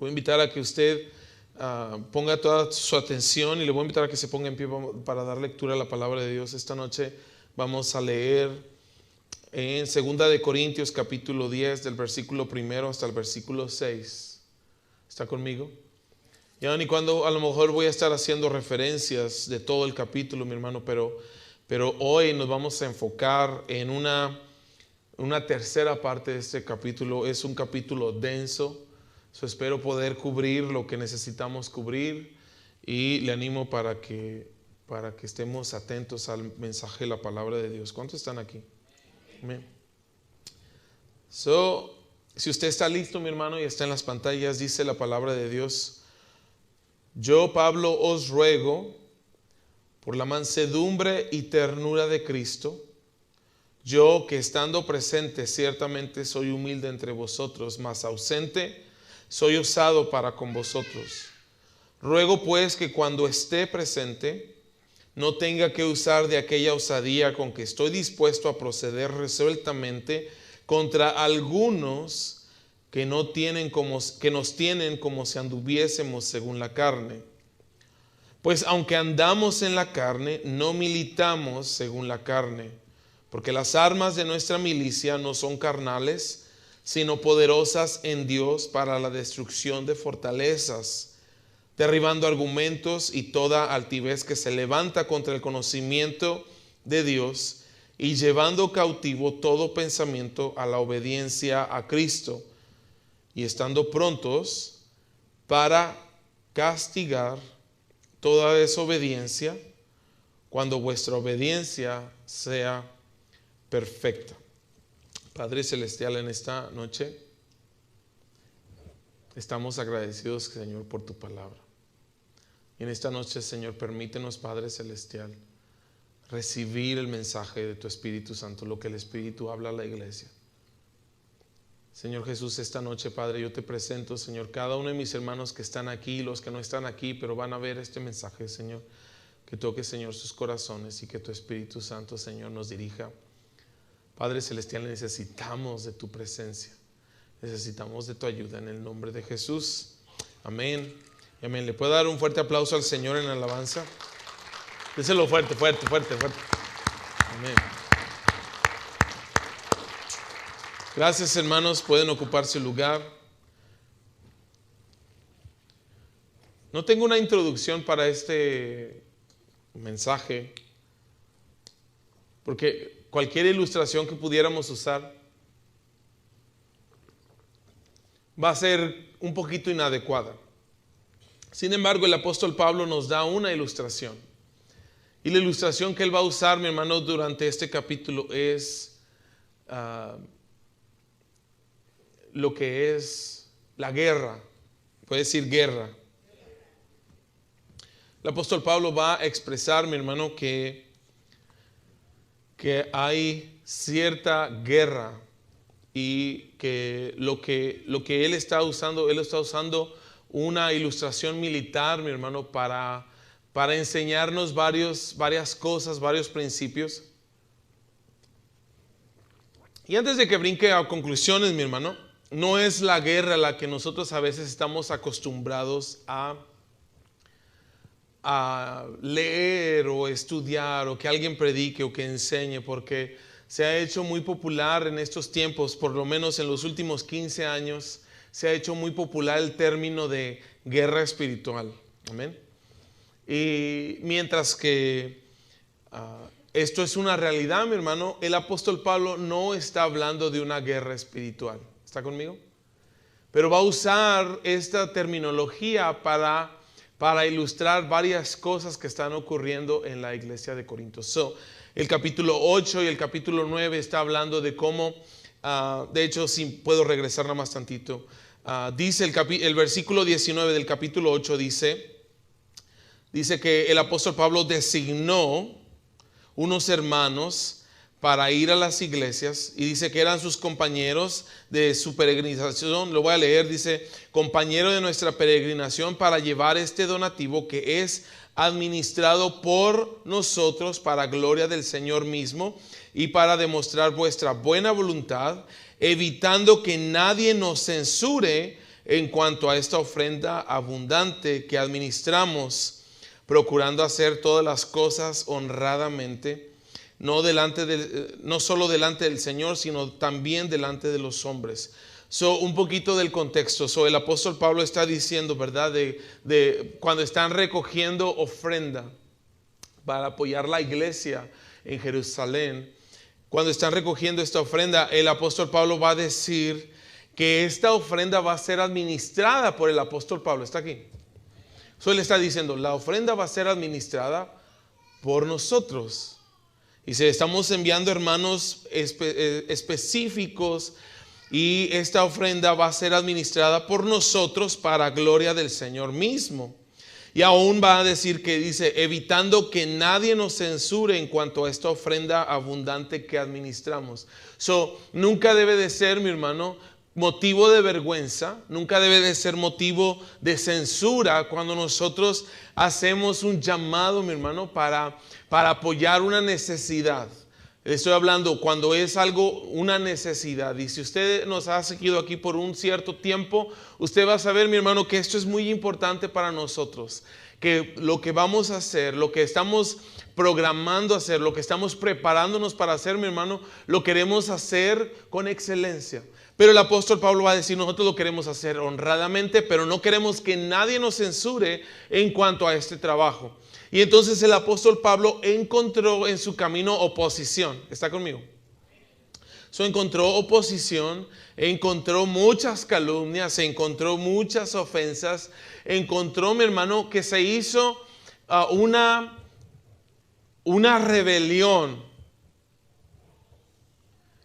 voy a invitar a que usted ponga toda su atención y le voy a invitar a que se ponga en pie para dar lectura a la palabra de Dios. Esta noche vamos a leer en 2 de Corintios capítulo 10 del versículo 1 hasta el versículo 6. ¿Está conmigo? Ya ni cuando a lo mejor voy a estar haciendo referencias de todo el capítulo, mi hermano, pero hoy nos vamos a enfocar en una tercera parte de este capítulo. Es un capítulo denso. Espero poder cubrir lo que necesitamos cubrir y le animo para que estemos atentos al mensaje de la palabra de Dios. ¿Cuántos están aquí? Amén. Si usted está listo, mi hermano, y está en las pantallas, dice la palabra de Dios: yo, Pablo, os ruego por la mansedumbre y ternura de Cristo, yo que estando presente ciertamente soy humilde entre vosotros, mas ausente soy osado para con vosotros. Ruego pues que cuando esté presente no tenga que usar de aquella osadía con que estoy dispuesto a proceder resueltamente contra algunos que nos tienen como si anduviésemos según la carne. Pues aunque andamos en la carne, no militamos según la carne, porque las armas de nuestra milicia no son carnales, sino poderosas en Dios para la destrucción de fortalezas, derribando argumentos y toda altivez que se levanta contra el conocimiento de Dios, y llevando cautivo todo pensamiento a la obediencia a Cristo, y estando prontos para castigar toda desobediencia cuando vuestra obediencia sea perfecta. Padre Celestial, en esta noche estamos agradecidos, Señor, por tu palabra. Y en esta noche, Señor, permítenos, Padre Celestial, recibir el mensaje de tu Espíritu Santo, lo que el Espíritu habla a la iglesia. Señor Jesús, esta noche, Padre, yo te presento, Señor, cada uno de mis hermanos que están aquí, los que no están aquí, pero van a ver este mensaje, Señor. Que toque, Señor, sus corazones y que tu Espíritu Santo, Señor, nos dirija. Padre Celestial, necesitamos de tu presencia, necesitamos de tu ayuda en el nombre de Jesús. Amén y amén. ¿Le puedo dar un fuerte aplauso al Señor en alabanza? Déselo fuerte, fuerte, fuerte, fuerte. Amén. Gracias, hermanos, pueden ocupar su lugar. No tengo una introducción para este mensaje, porque cualquier ilustración que pudiéramos usar va a ser un poquito inadecuada. Sin embargo, el apóstol Pablo nos da una ilustración. Y la ilustración que él va a usar, mi hermano, durante este capítulo es lo que es la guerra. Puede decir guerra. El apóstol Pablo va a expresar, mi hermano, que hay cierta guerra y que lo que él está usando una ilustración militar, mi hermano, para enseñarnos varias cosas, varios principios. Y antes de que brinque a conclusiones, mi hermano, no es la guerra a la que nosotros a veces estamos acostumbrados a leer o estudiar, o que alguien predique o que enseñe, porque se ha hecho muy popular en estos tiempos, por lo menos en los últimos 15 años, se ha hecho muy popular el término de guerra espiritual. Amén. Y mientras que esto es una realidad, mi hermano, el apóstol Pablo no está hablando de una guerra espiritual. ¿Está conmigo? Pero va a usar esta terminología para ilustrar varias cosas que están ocurriendo en la iglesia de Corinto. El capítulo 8 y el capítulo 9 está hablando de cómo, de hecho, si puedo regresar nada más tantito, dice el versículo 19 del capítulo 8, dice que el apóstol Pablo designó unos hermanos para ir a las iglesias, y dice que eran sus compañeros de su peregrinación. Lo voy a leer. Dice: compañero de nuestra peregrinación para llevar este donativo que es administrado por nosotros para gloria del Señor mismo y para demostrar vuestra buena voluntad, evitando que nadie nos censure en cuanto a esta ofrenda abundante que administramos, procurando hacer todas las cosas honradamente, no solo delante del Señor, sino también delante de los hombres. Un poquito del contexto. El apóstol Pablo está diciendo, ¿verdad? De cuando están recogiendo ofrenda para apoyar la iglesia en Jerusalén, cuando están recogiendo esta ofrenda, el apóstol Pablo va a decir que esta ofrenda va a ser administrada por el apóstol Pablo. ¿Está aquí? Él está diciendo, la ofrenda va a ser administrada por nosotros. Y si estamos enviando hermanos específicos, y esta ofrenda va a ser administrada por nosotros para gloria del Señor mismo. Y aún va a decir que dice, evitando que nadie nos censure en cuanto a esta ofrenda abundante que administramos. Nunca debe de ser, mi hermano, motivo de vergüenza, nunca debe de ser motivo de censura cuando nosotros hacemos un llamado, mi hermano, para apoyar una necesidad. Estoy hablando cuando es algo, una necesidad. Y si usted nos ha seguido aquí por un cierto tiempo, usted va a saber, mi hermano, que esto es muy importante para nosotros. Que lo que vamos a hacer, lo que estamos programando hacer, lo que estamos preparándonos para hacer, mi hermano, lo queremos hacer con excelencia. Pero el apóstol Pablo va a decir, nosotros lo queremos hacer honradamente, pero no queremos que nadie nos censure en cuanto a este trabajo. Y entonces el apóstol Pablo encontró en su camino oposición. ¿Está conmigo? Encontró oposición, encontró muchas calumnias, encontró muchas ofensas, encontró, mi hermano, que se hizo una rebelión.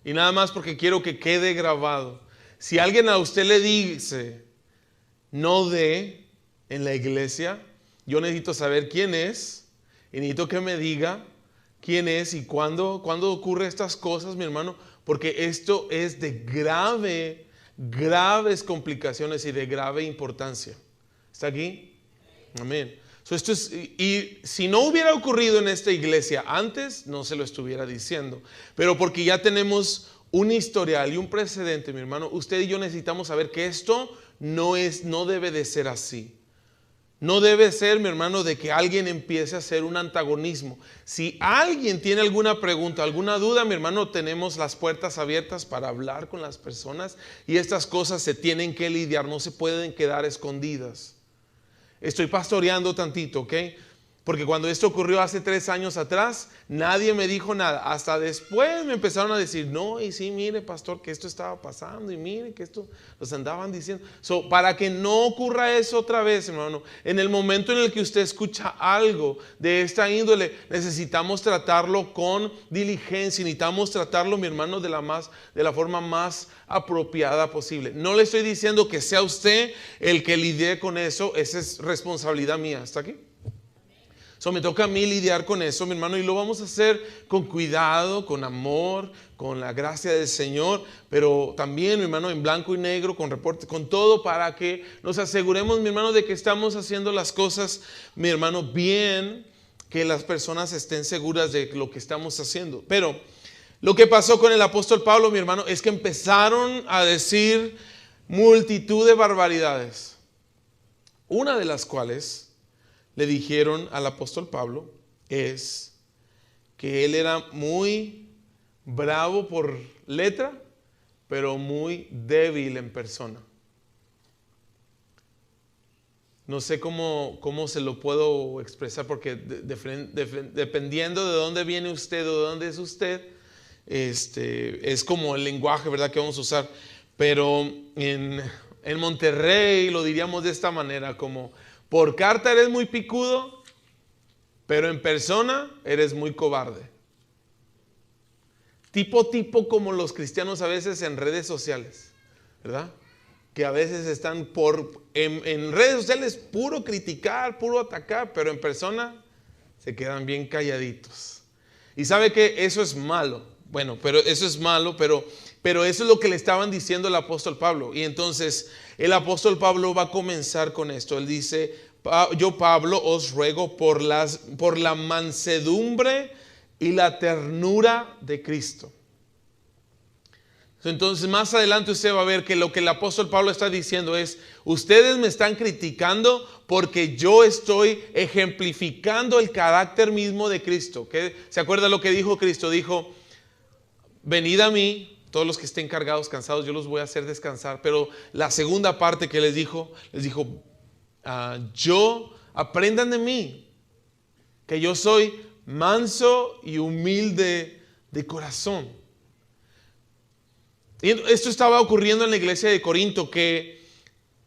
Y nada más porque quiero que quede grabado. Si alguien a usted le dice, no dé en la iglesia, yo necesito saber quién es y necesito que me diga quién es y cuándo ocurren estas cosas, mi hermano, porque esto es de graves complicaciones y de grave importancia. ¿Está aquí? Amén. Y si no hubiera ocurrido en esta iglesia antes, no se lo estuviera diciendo. Pero porque ya tenemos un historial y un precedente, mi hermano, usted y yo necesitamos saber que esto no debe de ser así. No debe ser, mi hermano, de que alguien empiece a hacer un antagonismo. Si alguien tiene alguna pregunta, alguna duda, mi hermano, tenemos las puertas abiertas para hablar con las personas y estas cosas se tienen que lidiar, no se pueden quedar escondidas. Estoy pastoreando tantito, ¿ok? Porque cuando esto ocurrió hace 3 años atrás, nadie me dijo nada. Hasta después me empezaron a decir, no, y sí, mire, pastor, que esto estaba pasando, y mire, que esto nos andaban diciendo. Para que no ocurra eso otra vez, hermano, en el momento en el que usted escucha algo de esta índole, necesitamos tratarlo con diligencia, necesitamos tratarlo, mi hermano, de la forma más apropiada posible. No le estoy diciendo que sea usted el que lidie con eso, esa es responsabilidad mía. ¿Está aquí? Me toca a mí lidiar con eso, mi hermano, y lo vamos a hacer con cuidado, con amor, con la gracia del Señor, pero también, mi hermano, en blanco y negro, con reporte, con todo, para que nos aseguremos, mi hermano, de que estamos haciendo las cosas, mi hermano, bien, que las personas estén seguras de lo que estamos haciendo. Pero lo que pasó con el apóstol Pablo, mi hermano, es que empezaron a decir multitud de barbaridades, una de las cuales le dijeron al apóstol Pablo es que él era muy bravo por letra, pero muy débil en persona. No sé cómo se lo puedo expresar, porque dependiendo de dónde viene usted o de dónde es usted, es como el lenguaje, ¿verdad?, que vamos a usar. Pero en Monterrey lo diríamos de esta manera, como: por carta eres muy picudo, pero en persona eres muy cobarde. Tipo como los cristianos a veces en redes sociales, ¿verdad? Que a veces están en redes sociales puro criticar, puro atacar, pero en persona se quedan bien calladitos. Y sabe que eso es malo. Bueno, pero eso es malo, pero eso es lo que le estaban diciendo el apóstol Pablo. Y entonces el apóstol Pablo va a comenzar con esto. Él dice: yo, Pablo, os ruego por la mansedumbre y la ternura de Cristo. Entonces más adelante usted va a ver que lo que el apóstol Pablo está diciendo es: ustedes me están criticando porque yo estoy ejemplificando el carácter mismo de Cristo. ¿Se acuerda lo que dijo Cristo? Dijo: venid a mí, todos los que estén cargados, cansados, yo los voy a hacer descansar. Pero la segunda parte que les dijo, aprendan de mí, que yo soy manso y humilde de corazón. Y esto estaba ocurriendo en la iglesia de Corinto, que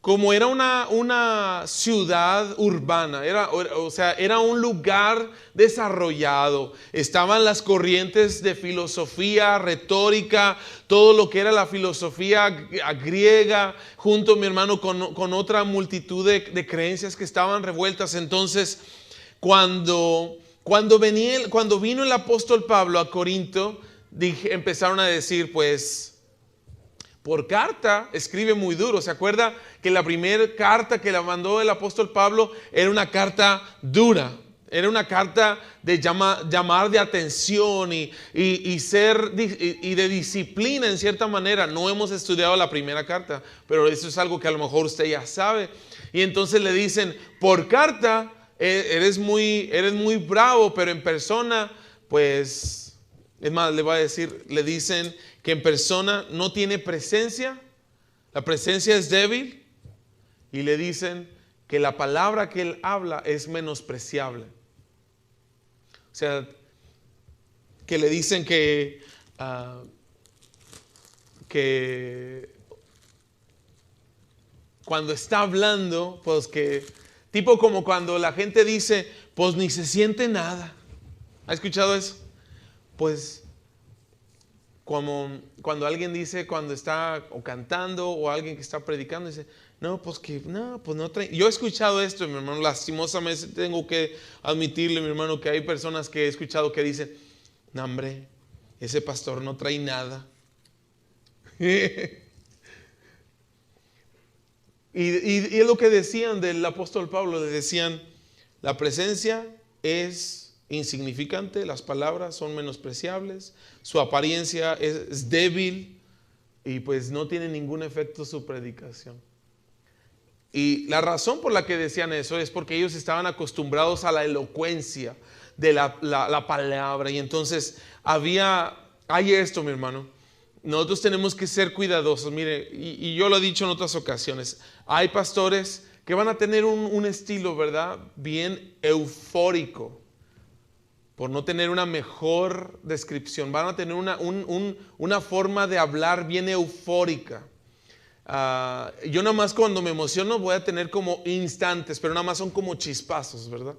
como era una ciudad urbana, era un lugar desarrollado, estaban las corrientes de filosofía, retórica, todo lo que era la filosofía griega, junto, mi hermano, con otra multitud de creencias que estaban revueltas. Entonces, cuando vino el apóstol Pablo a Corinto, empezaron a decir, pues, por carta escribe muy duro. ¿Se acuerda que la primera carta que le mandó el apóstol Pablo era una carta dura? Era una carta de llamar de atención y de disciplina en cierta manera. No hemos estudiado la primera carta, pero eso es algo que a lo mejor usted ya sabe. Y entonces le dicen, por carta eres muy bravo, pero en persona, pues, es más, le dicen que en persona no tiene presencia, la presencia es débil, y le dicen que la palabra que él habla es menospreciable. O sea, que le dicen que cuando está hablando, pues que, tipo como cuando la gente dice, pues ni se siente nada. ¿Ha escuchado eso? Pues como cuando alguien dice, cuando está o cantando, o alguien que está predicando, dice, no trae. Yo he escuchado esto, mi hermano, lastimosamente tengo que admitirle, mi hermano, que hay personas que he escuchado que dicen, no, hombre, ese pastor no trae nada. Y es lo que decían del apóstol Pablo, le decían, la presencia es insignificante, las palabras son menospreciables, su apariencia es débil y pues no tiene ningún efecto su predicación. Y la razón por la que decían eso es porque ellos estaban acostumbrados a la elocuencia de la palabra. Y entonces hay esto, mi hermano, nosotros tenemos que ser cuidadosos. Mire, y yo lo he dicho en otras ocasiones, hay pastores que van a tener un estilo, ¿verdad?, bien eufórico, por no tener una mejor descripción. Van a tener una forma de hablar bien eufórica. Yo nada más cuando me emociono voy a tener como instantes, pero nada más son como chispazos, ¿verdad?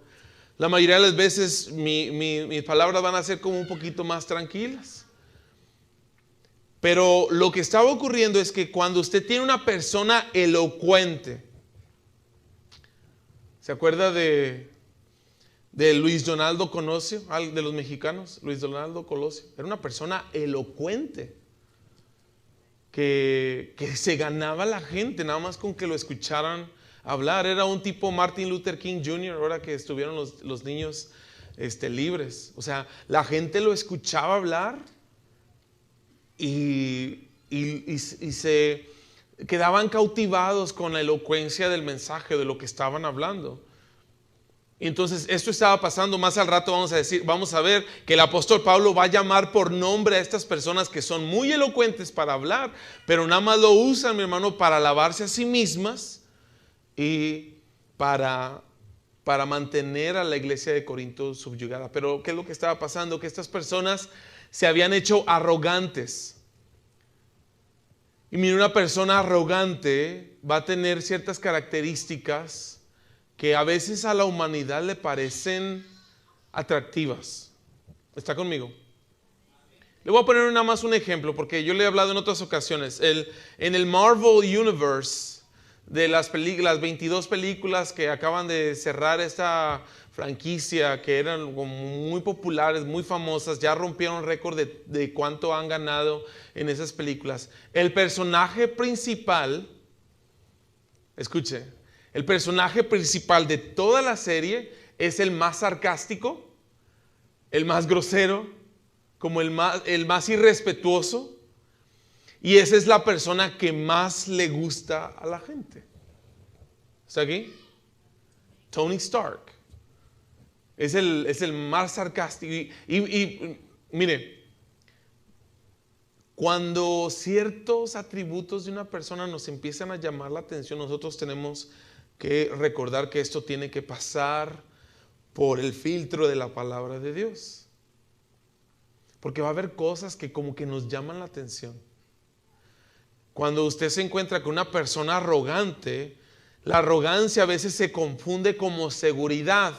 La mayoría de las veces mis palabras van a ser como un poquito más tranquilas. Pero lo que estaba ocurriendo es que cuando usted tiene una persona elocuente, ¿se acuerda de Luis Donaldo Colosio, de los mexicanos? Luis Donaldo Colosio era una persona elocuente que se ganaba a la gente nada más con que lo escucharan hablar. Era un tipo Martin Luther King Jr., ahora que estuvieron los niños libres. O sea, la gente lo escuchaba hablar y se quedaban cautivados con la elocuencia del mensaje, de lo que estaban hablando. Y entonces esto estaba pasando. Más al rato vamos a ver que el apóstol Pablo va a llamar por nombre a estas personas que son muy elocuentes para hablar, pero nada más lo usan, mi hermano, para alabarse a sí mismas y para mantener a la iglesia de Corinto subyugada. Pero ¿qué es lo que estaba pasando? Que estas personas se habían hecho arrogantes. Y mira, una persona arrogante va a tener ciertas características que a veces a la humanidad le parecen atractivas. ¿Está conmigo? Le voy a poner nada más un ejemplo, porque yo le he hablado en otras ocasiones. En el Marvel Universe, de las 22 películas que acaban de cerrar esta franquicia, que eran muy populares, muy famosas, ya rompieron récord de cuánto han ganado en esas películas. El personaje principal, escuche, el personaje principal de toda la serie es el más sarcástico, el más grosero, como el más irrespetuoso. Y esa es la persona que más le gusta a la gente. ¿Está aquí? Tony Stark. Es el más sarcástico. Y mire, cuando ciertos atributos de una persona nos empiezan a llamar la atención, nosotros tenemos que recordar que esto tiene que pasar por el filtro de la palabra de Dios. Porque va a haber cosas que como que nos llaman la atención. Cuando usted se encuentra con una persona arrogante, la arrogancia a veces se confunde como seguridad.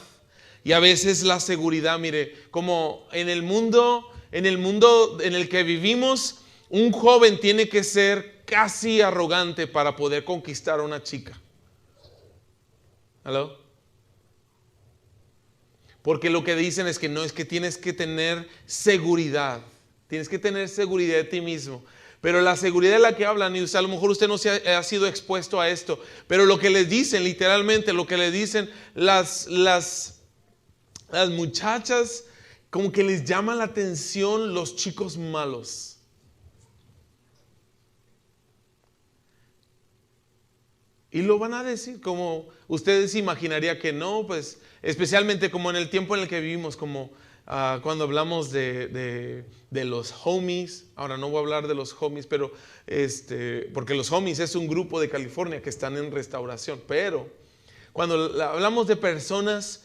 Y a veces la seguridad, mire, como en el mundo en el que vivimos, un joven tiene que ser casi arrogante para poder conquistar a una chica. ¿Aló? Porque lo que dicen es que no, es que tienes que tener seguridad. Tienes que tener seguridad de ti mismo. Pero la seguridad de la que hablan, y usted, a lo mejor usted no ha sido expuesto a esto, pero lo que les dicen, literalmente, lo que le dicen las muchachas, como que les llama la atención los chicos malos. Y lo van a decir como ustedes imaginaría que no, pues especialmente como en el tiempo en el que vivimos, como cuando hablamos de los homies. Ahora no voy a hablar de los homies, pero porque los homies es un grupo de California que están en restauración. Pero cuando hablamos de personas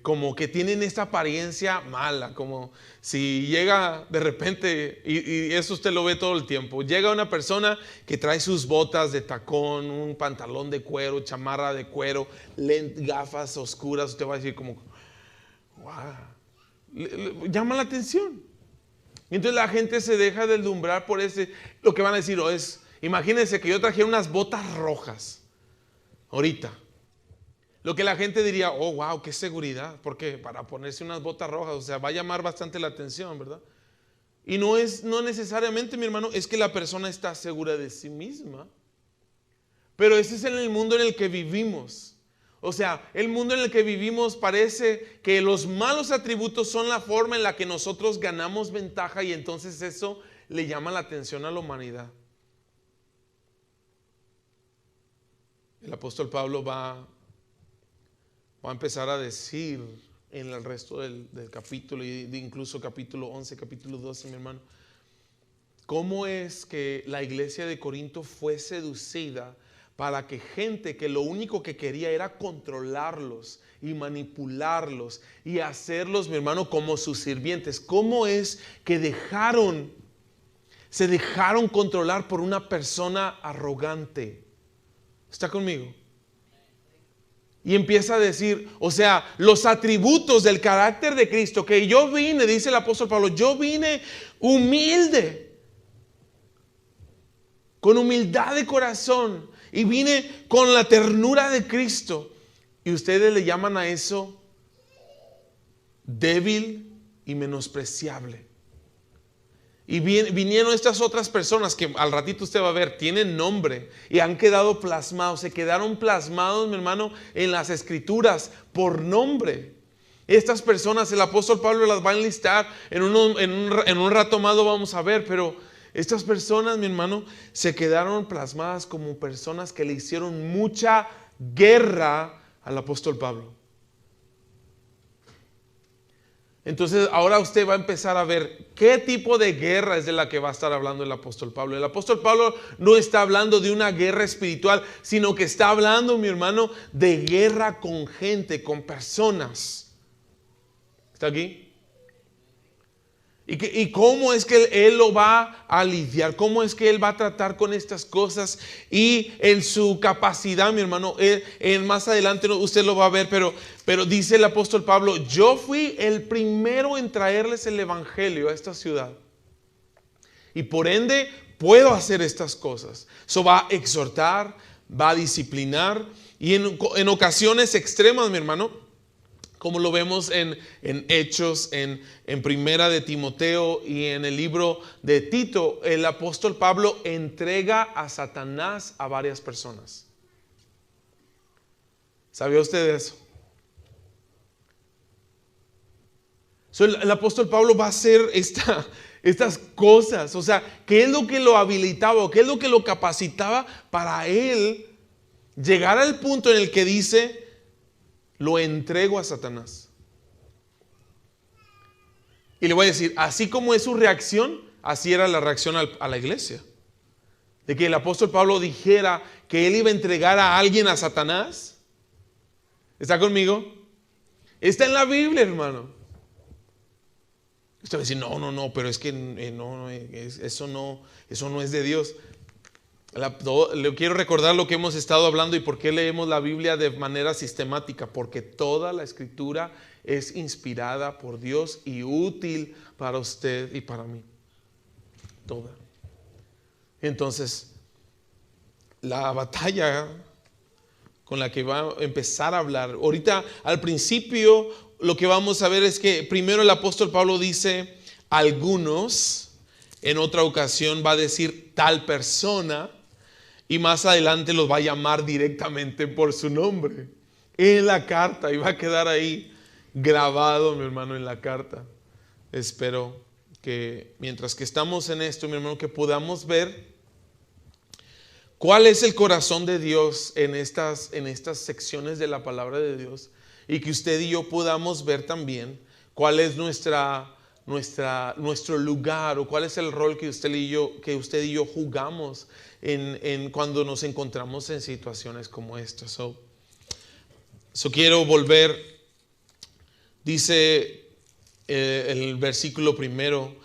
como que tienen esta apariencia mala, como si llega de repente, y eso usted lo ve todo el tiempo, llega una persona que trae sus botas de tacón, un pantalón de cuero, chamarra de cuero, gafas oscuras, usted va a decir como, wow, llama la atención. Entonces la gente se deja deslumbrar por lo que van a decir, imagínense que yo trajera unas botas rojas ahorita. Lo que la gente diría, oh wow, qué seguridad, porque para ponerse unas botas rojas, o sea, va a llamar bastante la atención, ¿verdad? Y no necesariamente, mi hermano, es que la persona está segura de sí misma, pero ese es en el mundo en el que vivimos. O sea, el mundo en el que vivimos parece que los malos atributos son la forma en la que nosotros ganamos ventaja, y entonces eso le llama la atención a la humanidad. El apóstol Pablo va a empezar a decir en el resto del capítulo, y incluso capítulo 11, capítulo 12, mi hermano, cómo es que la iglesia de Corinto fue seducida para que gente que lo único que quería era controlarlos y manipularlos y hacerlos, mi hermano, como sus sirvientes. ¿Cómo es que se dejaron controlar por una persona arrogante? ¿Está conmigo? Y empieza a decir, o sea, los atributos del carácter de Cristo, que yo vine, dice el apóstol Pablo, yo vine humilde, con humildad de corazón, y vine con la ternura de Cristo. Y ustedes le llaman a eso débil y menospreciable. Y vinieron estas otras personas que al ratito usted va a ver, tienen nombre y han quedado plasmados, se quedaron plasmados, mi hermano, en las escrituras por nombre. Estas personas, el apóstol Pablo las va a enlistar, en un rato más lo vamos a ver, pero estas personas, mi hermano, se quedaron plasmadas como personas que le hicieron mucha guerra al apóstol Pablo. Entonces ahora usted va a empezar a ver qué tipo de guerra es de la que va a estar hablando el apóstol Pablo. El apóstol Pablo no está hablando de una guerra espiritual, sino que está hablando, mi hermano, de guerra con gente, con personas. ¿Está aquí? ¿Y cómo es que él lo va a lidiar? ¿Cómo es que él va a tratar con estas cosas? Y en su capacidad, mi hermano, más adelante usted lo va a ver, pero dice el apóstol Pablo, yo fui el primero en traerles el evangelio a esta ciudad. Y por ende puedo hacer estas cosas. Eso va a exhortar, va a disciplinar, y en ocasiones extremas, mi hermano, como lo vemos en Hechos, en Primera de Timoteo y en el libro de Tito, el apóstol Pablo entrega a Satanás a varias personas. ¿Sabía usted eso? El apóstol Pablo va a hacer estas cosas. O sea, ¿qué es lo que lo habilitaba o qué es lo que lo capacitaba para él llegar al punto en el que dice, lo entrego a Satanás? Y le voy a decir, así como es su reacción, así era la reacción a la iglesia. De que el apóstol Pablo dijera que él iba a entregar a alguien a Satanás. ¿Está conmigo? Está en la Biblia, hermano. Usted va a decir, no, pero es que eso no es de Dios. Le quiero recordar lo que hemos estado hablando y por qué leemos la Biblia de manera sistemática. Porque toda la escritura es inspirada por Dios y útil para usted y para mí. Toda. Entonces, la batalla con la que va a empezar a hablar. Ahorita, al principio, lo que vamos a ver es que primero el apóstol Pablo dice algunos, en otra ocasión va a decir tal persona, y más adelante los va a llamar directamente por su nombre en la carta, y va a quedar ahí grabado, mi hermano, en la carta. Espero que mientras que estamos en esto, mi hermano, que podamos ver cuál es el corazón de Dios en estas secciones de la palabra de Dios, y que usted y yo podamos ver también cuál es nuestro lugar o cuál es el rol que usted y yo jugamos en cuando nos encontramos en situaciones como esta. So quiero volver, dice el versículo primero,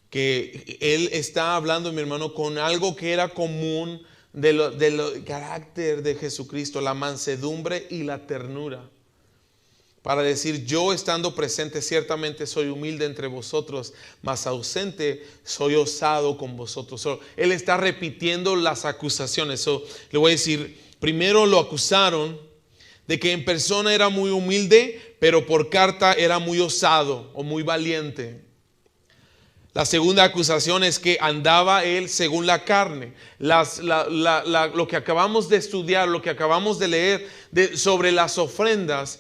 que él está hablando, mi hermano, con algo que era común del carácter de Jesucristo, la mansedumbre y la ternura. Para decir, yo estando presente ciertamente soy humilde entre vosotros, mas ausente soy osado con vosotros. Él está repitiendo las acusaciones. Le voy a decir, primero lo acusaron de que en persona era muy humilde, pero por carta era muy osado o muy valiente. La segunda acusación es que andaba él según la carne. Lo que acabamos de estudiar, lo que acabamos de leer sobre las ofrendas,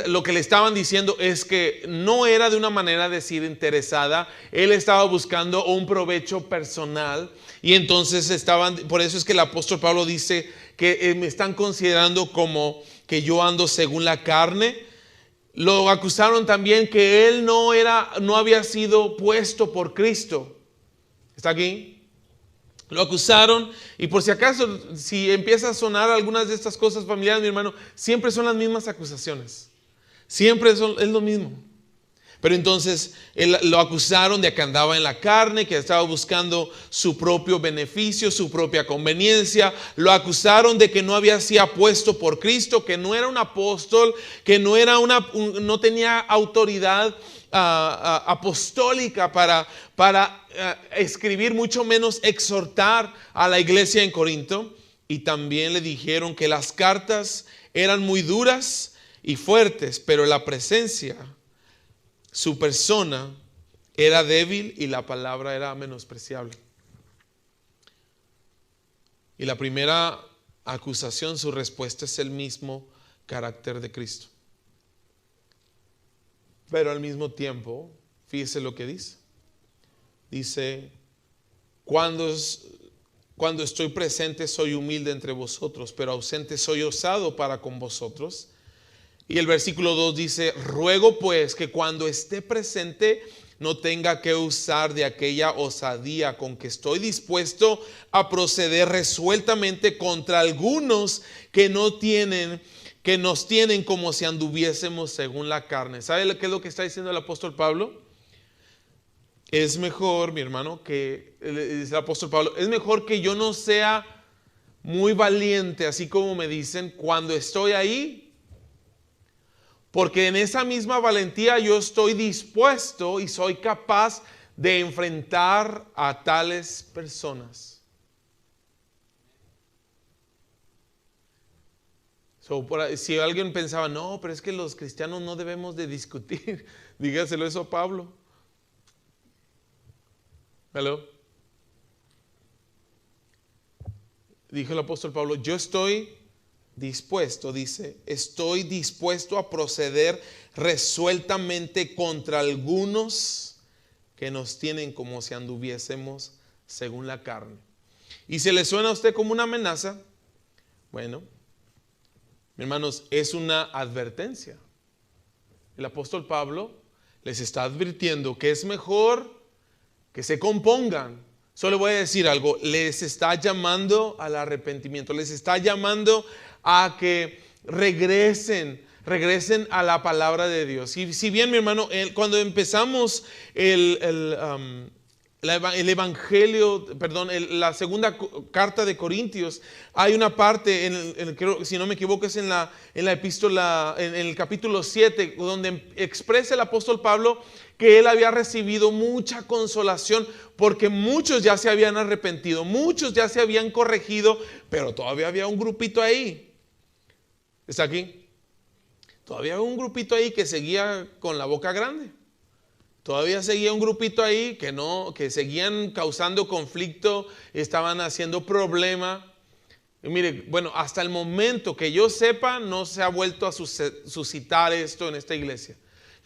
lo que le estaban diciendo es que no era de una manera desinteresada. Él estaba buscando un provecho personal, y entonces por eso es que el apóstol Pablo dice que me están considerando como que yo ando según la carne. Lo acusaron también que él no había sido puesto por Cristo. ¿Está aquí? Lo acusaron, y por si acaso, si empieza a sonar algunas de estas cosas familiares, mi hermano, siempre son las mismas acusaciones. Siempre es lo mismo. Pero entonces lo acusaron de que andaba en la carne, que estaba buscando su propio beneficio, su propia conveniencia. Lo acusaron de que no había sido puesto por Cristo, que no era un apóstol, que no tenía autoridad apostólica para escribir, mucho menos exhortar a la iglesia en Corinto. Y también le dijeron que las cartas eran muy duras y fuertes, pero la presencia, su persona, era débil y la palabra era menospreciable. Y la primera acusación, su respuesta es el mismo carácter de Cristo. Pero al mismo tiempo, fíjese lo que dice. Dice, cuando estoy presente soy humilde entre vosotros, pero ausente soy osado para con vosotros. Y el versículo 2 dice, ruego pues que cuando esté presente no tenga que usar de aquella osadía con que estoy dispuesto a proceder resueltamente contra algunos que nos tienen como si anduviésemos según la carne. ¿Sabe qué es lo que está diciendo el apóstol Pablo? Es mejor, mi hermano, dice el apóstol Pablo, es mejor que yo no sea muy valiente, así como me dicen, cuando estoy ahí. Porque en esa misma valentía yo estoy dispuesto y soy capaz de enfrentar a tales personas. Si alguien pensaba, no, pero es que los cristianos no debemos de discutir, dígaselo eso a Pablo. ¿Hello? Dijo el apóstol Pablo, yo estoy dispuesto, dice, estoy dispuesto a proceder resueltamente contra algunos que nos tienen como si anduviésemos según la carne. ¿Y se le suena a usted como una amenaza? Bueno, hermanos, es una advertencia. El apóstol Pablo les está advirtiendo que es mejor que se compongan. Solo voy a decir algo, les está llamando al arrepentimiento, les está llamando a que regresen a la palabra de Dios. Y si bien, mi hermano, cuando empezamos el evangelio, la segunda carta de Corintios, hay una parte, si no me equivoco, es en la epístola, en el capítulo 7, donde expresa el apóstol Pablo que él había recibido mucha consolación porque muchos ya se habían arrepentido, muchos ya se habían corregido, pero todavía había un grupito ahí. ¿Está aquí? Todavía había un grupito ahí que seguía con la boca grande. Todavía seguía un grupito ahí que seguían causando conflicto, estaban haciendo problema. Y mire, bueno, hasta el momento que yo sepa, no se ha vuelto a suscitar esto en esta iglesia.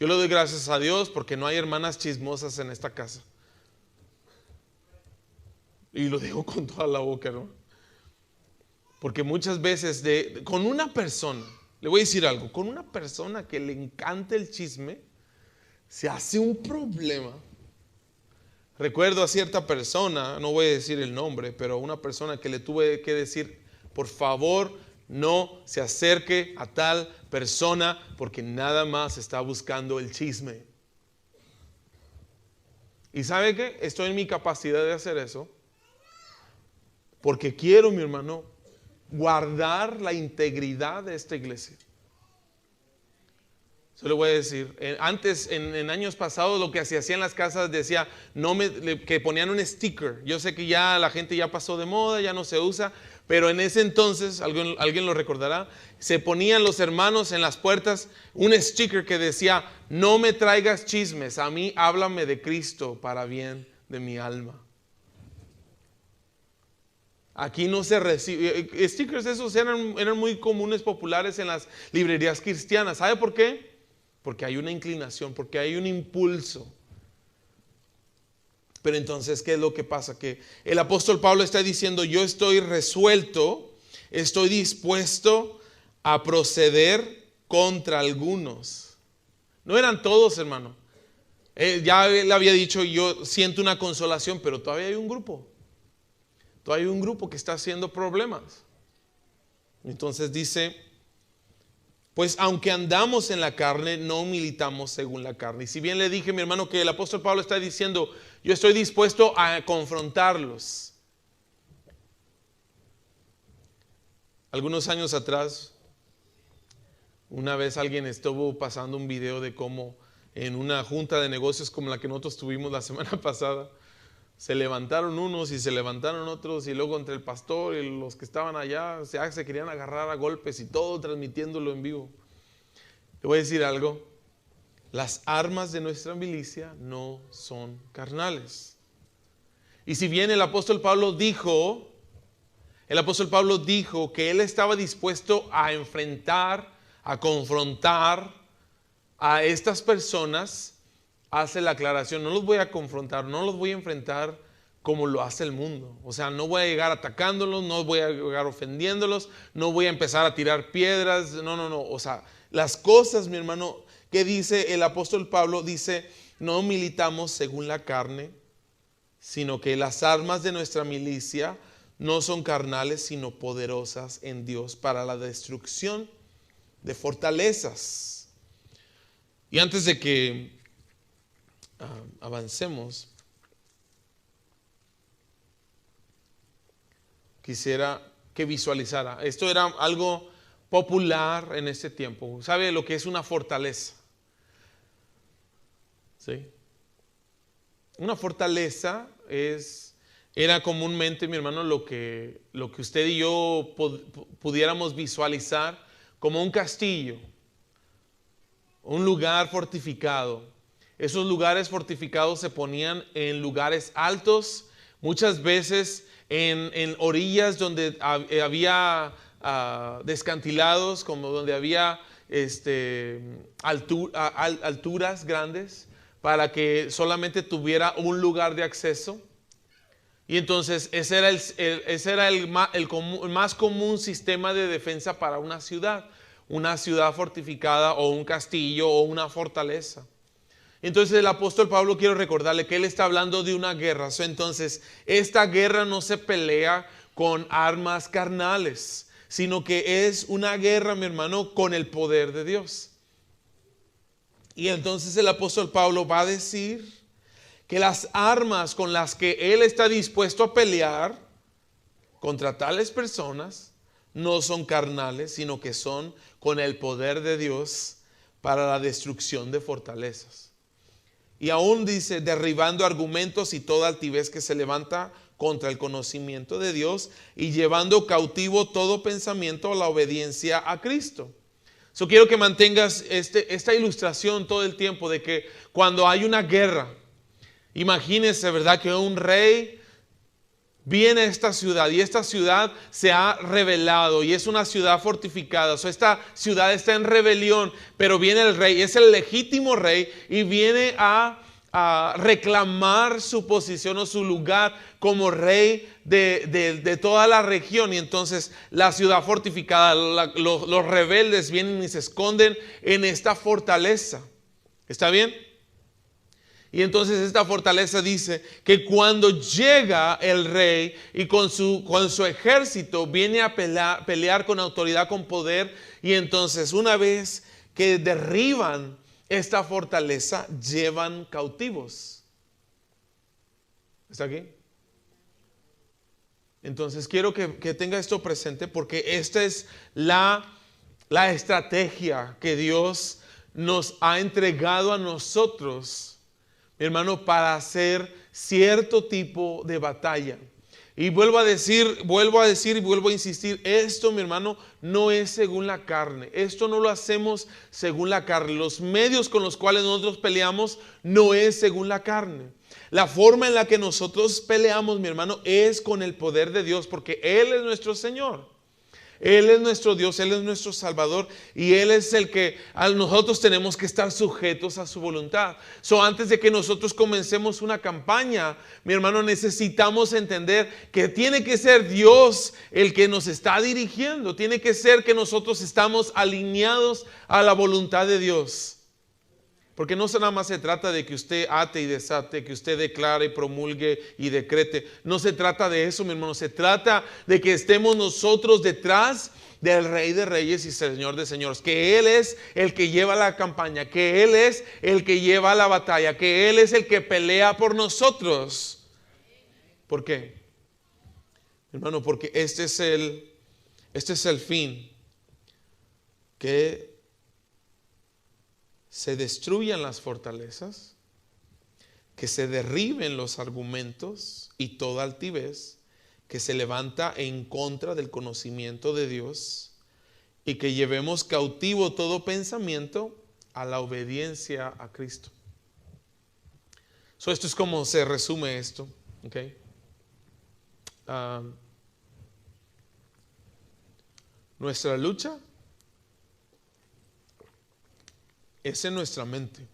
Yo le doy gracias a Dios porque no hay hermanas chismosas en esta casa. Y lo digo con toda la boca, ¿no? Porque muchas veces con una persona, le voy a decir algo, con una persona que le encanta el chisme, se hace un problema. Recuerdo a cierta persona, no voy a decir el nombre, pero una persona que le tuve que decir, por favor, no se acerque a tal persona porque nada más está buscando el chisme. ¿Y sabe qué? Estoy en mi capacidad de hacer eso porque quiero, mi hermano, guardar la integridad de esta iglesia. Yo le voy a decir, antes, en años pasados, lo que se hacía en las casas decía, que ponían un sticker. Yo sé que ya la gente ya pasó de moda, ya no se usa, pero en ese entonces, alguien lo recordará, se ponían los hermanos en las puertas un sticker que decía, no me traigas chismes, a mí háblame de Cristo para bien de mi alma. Aquí no se recibe, stickers esos eran muy comunes, populares en las librerías cristianas. ¿Sabe por qué? Porque hay una inclinación, porque hay un impulso. Pero entonces, ¿qué es lo que pasa? Que el apóstol Pablo está diciendo, yo estoy resuelto, estoy dispuesto a proceder contra algunos. No eran todos, hermano. Ya le había dicho, yo siento una consolación, pero todavía hay un grupo. Todavía hay un grupo que está haciendo problemas. Entonces dice, pues aunque andamos en la carne, no militamos según la carne. Y si bien le dije, mi hermano, que el apóstol Pablo está diciendo, yo estoy dispuesto a confrontarlos. Algunos años atrás, una vez alguien estuvo pasando un video de cómo en una junta de negocios como la que nosotros tuvimos la semana pasada, se levantaron unos y se levantaron otros, y luego entre el pastor y los que estaban allá se querían agarrar a golpes y todo transmitiéndolo en vivo. Le voy a decir algo, las armas de nuestra milicia no son carnales. Y si bien el apóstol Pablo dijo que él estaba dispuesto a enfrentar, a confrontar a estas personas, hace la aclaración, no los voy a confrontar, no los voy a enfrentar como lo hace el mundo. O sea, no voy a llegar atacándolos, no voy a llegar ofendiéndolos, no voy a empezar a tirar piedras, no. O sea, las cosas, mi hermano, que dice el apóstol Pablo, dice, no militamos según la carne, sino que las armas de nuestra milicia no son carnales, sino poderosas en Dios para la destrucción de fortalezas. Y antes de que avancemos, quisiera que visualizara. Esto era algo popular en este tiempo. ¿Sabe lo que es una fortaleza? ¿Sí? Una fortaleza era comúnmente, mi hermano, lo que usted y yo pudiéramos visualizar como un castillo, un lugar fortificado. Esos lugares fortificados se ponían en lugares altos, muchas veces en orillas donde había descantilados, como donde había alturas grandes, para que solamente tuviera un lugar de acceso. Y entonces ese era el más común sistema de defensa para una ciudad fortificada o un castillo o una fortaleza. Entonces el apóstol Pablo, quiero recordarle que él está hablando de una guerra. Entonces esta guerra no se pelea con armas carnales, sino que es una guerra, mi hermano, con el poder de Dios. Y entonces el apóstol Pablo va a decir que las armas con las que él está dispuesto a pelear contra tales personas no son carnales, sino que son con el poder de Dios para la destrucción de fortalezas. Y aún dice, derribando argumentos y toda altivez que se levanta contra el conocimiento de Dios y llevando cautivo todo pensamiento a la obediencia a Cristo. So, quiero que mantengas esta ilustración todo el tiempo de que cuando hay una guerra, imagínense, ¿verdad?, que un rey viene a esta ciudad y esta ciudad se ha rebelado y es una ciudad fortificada. So, esta ciudad está en rebelión, pero viene el rey, es el legítimo rey y viene a reclamar su posición o su lugar como rey de toda la región. Y entonces la ciudad fortificada, los rebeldes vienen y se esconden en esta fortaleza. ¿Está bien? Y entonces esta fortaleza dice que cuando llega el rey y con su ejército viene a pelear con autoridad, con poder, y entonces una vez que derriban esta fortaleza, llevan cautivos. ¿Está aquí? Entonces quiero que tenga esto presente, porque esta es la estrategia que Dios nos ha entregado a nosotros, mi hermano, para hacer cierto tipo de batalla. Y vuelvo a decir y vuelvo a insistir, esto, mi hermano, no es según la carne. Esto no lo hacemos según la carne. Los medios con los cuales nosotros peleamos no es según la carne. La forma en la que nosotros peleamos, mi hermano, es con el poder de Dios, porque Él es nuestro Señor. Él es nuestro Dios, Él es nuestro Salvador, y Él es el que nosotros tenemos que estar sujetos a su voluntad. Antes de que nosotros comencemos una campaña, mi hermano, necesitamos entender que tiene que ser Dios el que nos está dirigiendo. Tiene que ser que nosotros estamos alineados a la voluntad de Dios. Porque no nada más se trata de que usted ate y desate, que usted declare, promulgue y decrete. No se trata de eso, mi hermano. Se trata de que estemos nosotros detrás del Rey de Reyes y Señor de Señores. Que Él es el que lleva la campaña, que Él es el que lleva la batalla, que Él es el que pelea por nosotros. ¿Por qué? Hermano, porque este es el fin. Que se destruyan las fortalezas, que se derriben los argumentos y toda altivez que se levanta en contra del conocimiento de Dios, y que llevemos cautivo todo pensamiento a la obediencia a Cristo. Esto es como se resume esto. Okay. Nuestra lucha es en nuestra mente.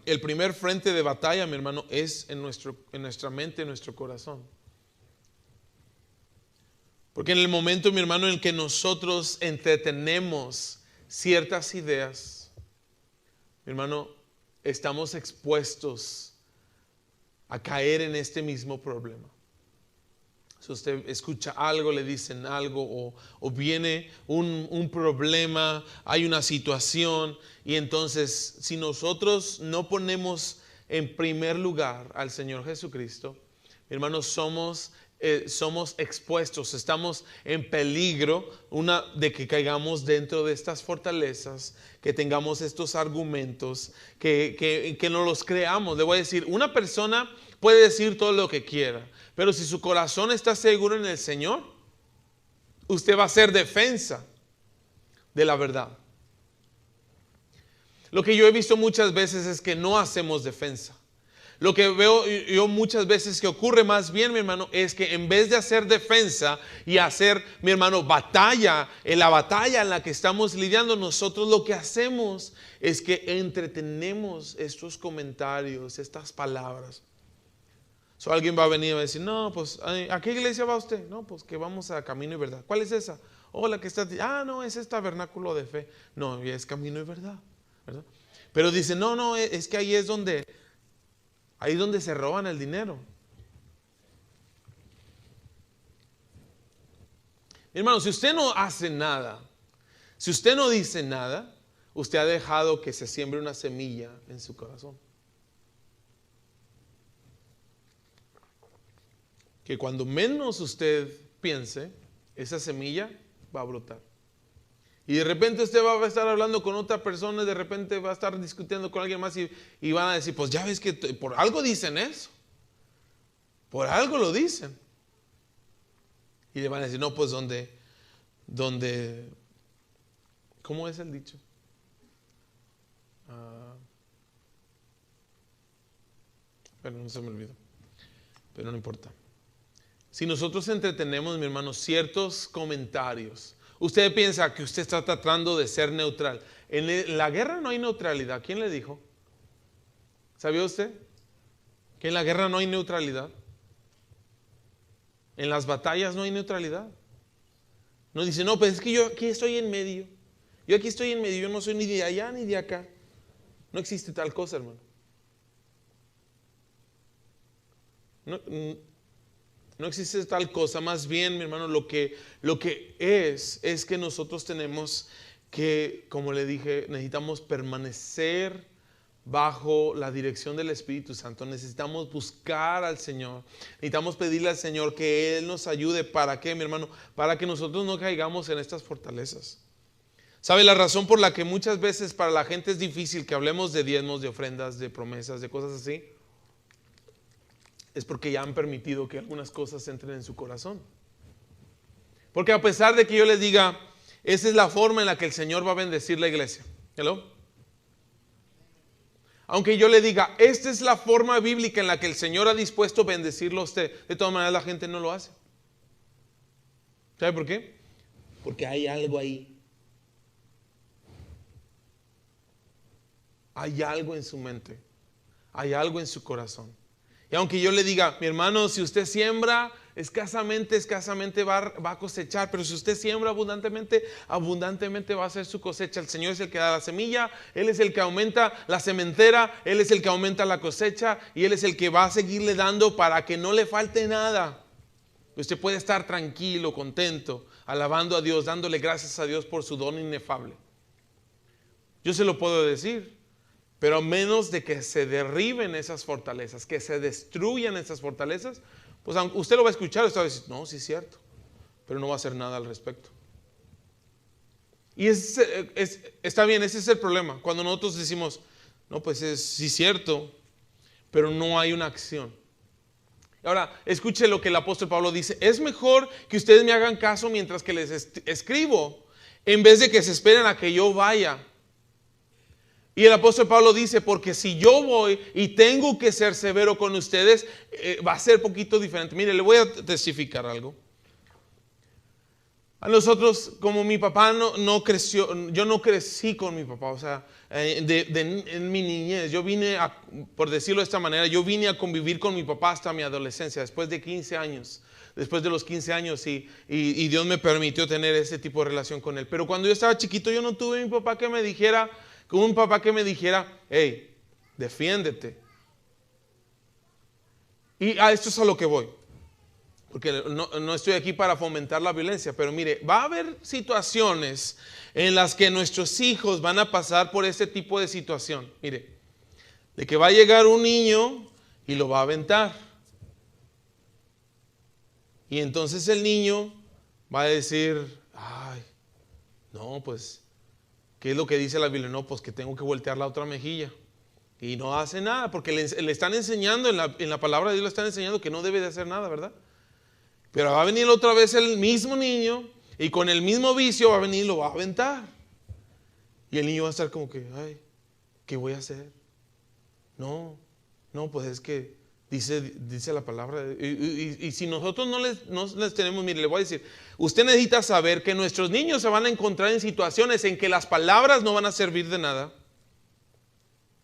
El primer frente de batalla, mi hermano, es en nuestra mente, en nuestro corazón. Porque en el momento, mi hermano, en el que nosotros entretenemos ciertas ideas, mi hermano, estamos expuestos a caer en este mismo problema. Si usted escucha algo, le dicen algo, o viene un problema, hay una situación, y entonces si nosotros no ponemos en primer lugar al Señor Jesucristo, hermanos, somos expuestos, estamos en peligro de que caigamos dentro de estas fortalezas, que tengamos estos argumentos, que no los creamos. Le voy a decir, una persona puede decir todo lo que quiera, pero si su corazón está seguro en el Señor, usted va a hacer defensa de la verdad. Lo que yo he visto muchas veces es que no hacemos defensa. Lo que veo yo muchas veces que ocurre más bien, mi hermano, es que en vez de hacer defensa y hacer, mi hermano, batalla, en la batalla en la que estamos lidiando, nosotros lo que hacemos es que entretenemos estos comentarios, estas palabras. So, alguien va a venir y va a decir, no, pues, ¿a qué iglesia va usted? No, pues que vamos a Camino y Verdad. ¿Cuál es esa? Oh, la que está, no, es Tabernáculo de Fe. No, es Camino y Verdad, ¿verdad? Pero dice, no, es que ahí es donde se roban el dinero. Mi hermano, si usted no hace nada, si usted no dice nada, usted ha dejado que se siembre una semilla en su corazón. Que cuando menos usted piense, esa semilla va a brotar. Y de repente usted va a estar hablando con otra persona, y de repente va a estar discutiendo con alguien más y van a decir, pues ya ves que por algo dicen eso. Por algo lo dicen. Y le van a decir, no, pues donde, ¿cómo es el dicho? Pero no se me olvidó. Pero no importa. Si nosotros entretenemos, mi hermano, ciertos comentarios, usted piensa que usted está tratando de ser neutral. En la guerra no hay neutralidad. ¿Quién le dijo? ¿Sabía usted? Que en la guerra no hay neutralidad. En las batallas no hay neutralidad. No dice, no, pues es que yo aquí estoy en medio. Yo aquí estoy en medio, yo no soy ni de allá ni de acá. No existe tal cosa, hermano. No existe tal cosa. Más bien, mi hermano, lo que es que nosotros tenemos que, como le dije, necesitamos permanecer bajo la dirección del Espíritu Santo. Necesitamos buscar al Señor. Necesitamos pedirle al Señor que Él nos ayude. ¿Para qué, mi hermano? Para que nosotros no caigamos en estas fortalezas. ¿Sabe la razón por la que muchas veces para la gente es difícil que hablemos de diezmos, de ofrendas, de promesas, de cosas así? Es porque ya han permitido que algunas cosas entren en su corazón. Porque a pesar de que yo les diga, esa es la forma en la que el Señor va a bendecir la iglesia. ¿Hello? Aunque yo le diga, esta es la forma bíblica en la que el Señor ha dispuesto bendecirlo a usted, de todas maneras la gente no lo hace. ¿Sabe por qué? Porque hay algo ahí. Hay algo en su mente. Hay algo en su corazón. Y aunque yo le diga, mi hermano, si usted siembra, escasamente va a cosechar. Pero si usted siembra abundantemente, abundantemente va a ser su cosecha. El Señor es el que da la semilla, Él es el que aumenta la sementera, Él es el que aumenta la cosecha y Él es el que va a seguirle dando para que no le falte nada. Usted puede estar tranquilo, contento, alabando a Dios, dándole gracias a Dios por su don inefable. Yo se lo puedo decir. Pero a menos de que se derriben esas fortalezas, que se destruyan esas fortalezas, pues usted lo va a escuchar y usted va a decir, no, sí es cierto, pero no va a hacer nada al respecto. Y está bien, ese es el problema. Cuando nosotros decimos, no, pues sí es cierto, pero no hay una acción. Ahora, escuche lo que el apóstol Pablo dice. Es mejor que ustedes me hagan caso mientras que les escribo, en vez de que se esperen a que yo vaya. Y el apóstol Pablo dice, porque si yo voy y tengo que ser severo con ustedes, va a ser poquito diferente. Mire, le voy a testificar algo. A nosotros, como mi papá no creció, yo no crecí con mi papá, o sea, en mi niñez, yo vine por decirlo de esta manera, yo vine a convivir con mi papá hasta mi adolescencia, después de 15 años. Después de los 15 años y Dios me permitió tener ese tipo de relación con él. Pero cuando yo estaba chiquito, yo no tuve un papá que me dijera, hey, defiéndete. Y a esto es a lo que voy. Porque no estoy aquí para fomentar la violencia, pero mire, va a haber situaciones en las que nuestros hijos van a pasar por este tipo de situación. Mire, de que va a llegar un niño y lo va a aventar. Y entonces el niño va a decir, ay, no, pues, ¿qué es lo que dice la Biblia? No, pues que tengo que voltear la otra mejilla. Y no hace nada, porque le están enseñando, en la palabra de Dios le están enseñando que no debe de hacer nada, ¿verdad? Pero va a venir otra vez el mismo niño y con el mismo vicio va a venir y lo va a aventar. Y el niño va a estar como que, ay, ¿qué voy a hacer? No, No, pues es que dice la palabra. Y si nosotros no les tenemos, mire, le voy a decir, usted necesita saber que nuestros niños se van a encontrar en situaciones en que las palabras no van a servir de nada.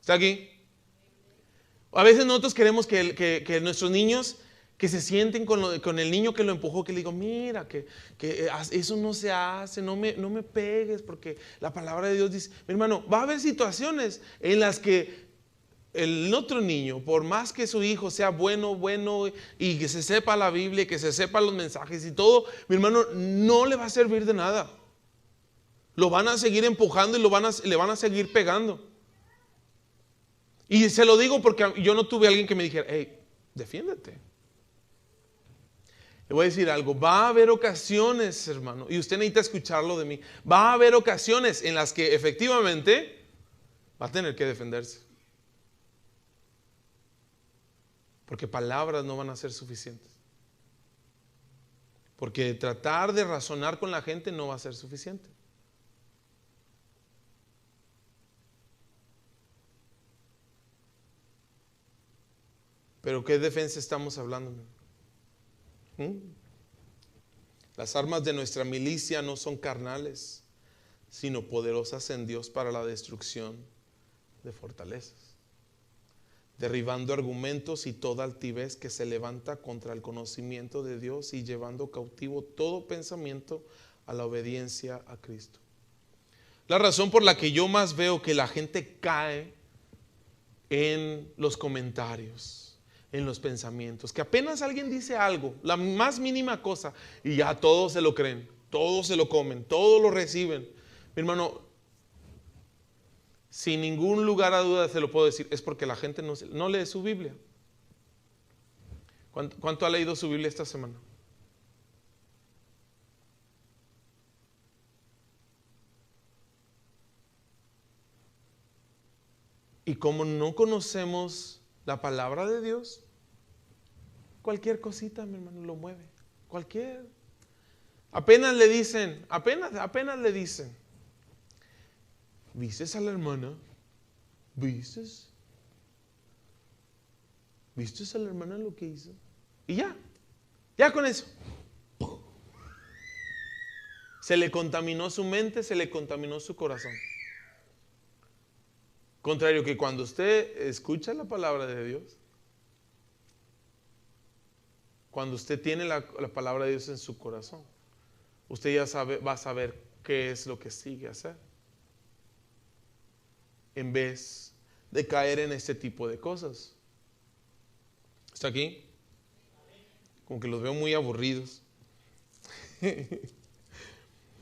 ¿Está aquí? A veces nosotros queremos que nuestros niños que se sienten con el niño que lo empujó, que le digo, mira, que eso no se hace, no me pegues, porque la palabra de Dios dice, mi hermano, va a haber situaciones en las que el otro niño, por más que su hijo sea bueno y que se sepa la Biblia, y que se sepa los mensajes y todo, mi hermano, no le va a servir de nada. Lo van a seguir empujando y le van a seguir pegando. Y se lo digo porque yo no tuve a alguien que me dijera, hey, defiéndete. Le voy a decir algo, va a haber ocasiones, hermano, y usted necesita escucharlo de mí, va a haber ocasiones en las que efectivamente va a tener que defenderse. Porque palabras no van a ser suficientes. Porque tratar de razonar con la gente no va a ser suficiente. Pero ¿qué defensa estamos hablando? Las armas de nuestra milicia no son carnales, sino poderosas en Dios para la destrucción de fortalezas, derribando argumentos y toda altivez que se levanta contra el conocimiento de Dios y llevando cautivo todo pensamiento a la obediencia a Cristo. La razón por la que yo más veo que la gente cae en los comentarios, en los pensamientos, que apenas alguien dice algo, la más mínima cosa, y ya todos se lo creen, todos se lo comen, todos lo reciben. Mi hermano, sin ningún lugar a duda se lo puedo decir, es porque la gente no lee su Biblia. ¿Cuánto ha leído su Biblia esta semana? Y como no conocemos la palabra de Dios, cualquier cosita, mi hermano, lo mueve. Cualquier. Apenas le dicen, ¿vistes a la hermana? ¿Vistes a la hermana lo que hizo? Y ya con eso. Se le contaminó su mente, se le contaminó su corazón. Contrario que cuando usted escucha la palabra de Dios, cuando usted tiene la palabra de Dios en su corazón, usted ya va a saber qué es lo que sigue a hacer, en vez de caer en este tipo de cosas. ¿Está aquí? Como que los veo muy aburridos.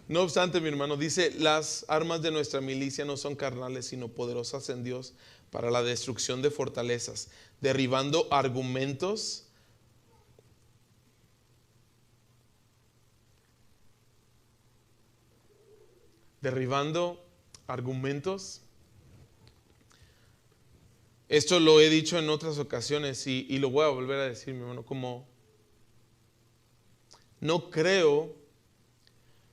No obstante, mi hermano, dice, las armas de nuestra milicia no son carnales, sino poderosas en Dios para la destrucción de fortalezas, derribando argumentos, Esto lo he dicho en otras ocasiones y lo voy a volver a decir, mi hermano, como no creo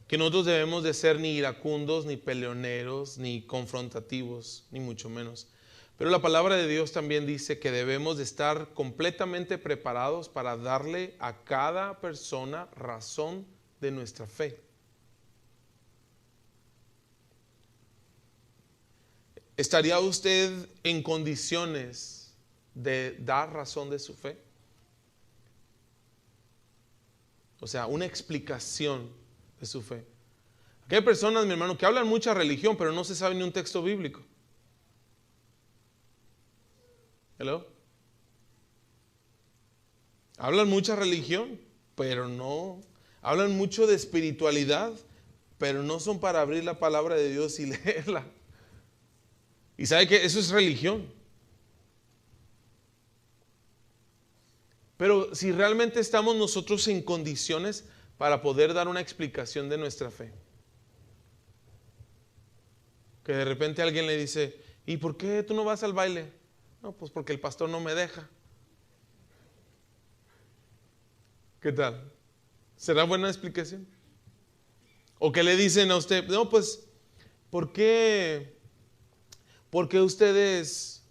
que nosotros debemos de ser ni iracundos, ni peleoneros, ni confrontativos, ni mucho menos. Pero la palabra de Dios también dice que debemos de estar completamente preparados para darle a cada persona razón de nuestra fe. ¿Estaría usted en condiciones de dar razón de su fe? O sea, una explicación de su fe. Aquí hay personas, mi hermano, que hablan mucha religión, pero no se sabe ni un texto bíblico. ¿Hello? Hablan mucha religión, pero no. Hablan mucho de espiritualidad, pero no son para abrir la palabra de Dios y leerla. Y sabe que eso es religión. Pero si realmente estamos nosotros en condiciones para poder dar una explicación de nuestra fe. Que de repente alguien le dice, ¿y por qué tú no vas al baile? No, pues porque el pastor no me deja. ¿Qué tal? ¿Será buena explicación? O que le dicen a usted, no, pues, ¿por qué ustedes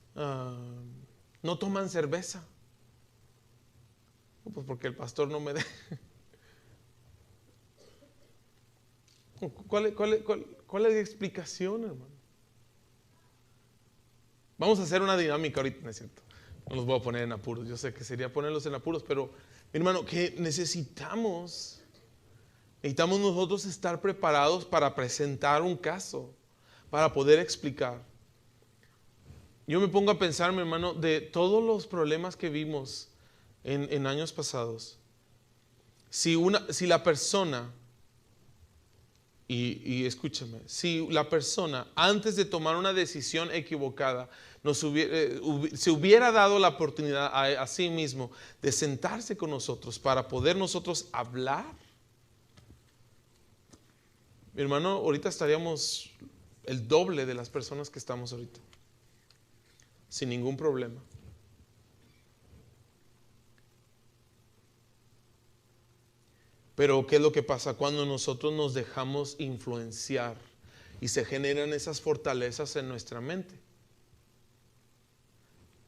no toman cerveza. Pues porque el pastor no me deja. ¿Cuál es la explicación, hermano? Vamos a hacer una dinámica ahorita, ¿no es cierto? No los voy a poner en apuros. Yo sé que sería ponerlos en apuros, pero mi hermano, que necesitamos nosotros estar preparados para presentar un caso, para poder explicar. Yo me pongo a pensar, mi hermano, de todos los problemas que vimos en años pasados. Si la persona, y escúchame, si la persona antes de tomar una decisión equivocada se hubiera dado la oportunidad a sí mismo de sentarse con nosotros para poder nosotros hablar, mi hermano, ahorita estaríamos el doble de las personas que estamos ahorita, sin ningún problema. Pero ¿qué es lo que pasa cuando nosotros nos dejamos influenciar y se generan esas fortalezas en nuestra mente?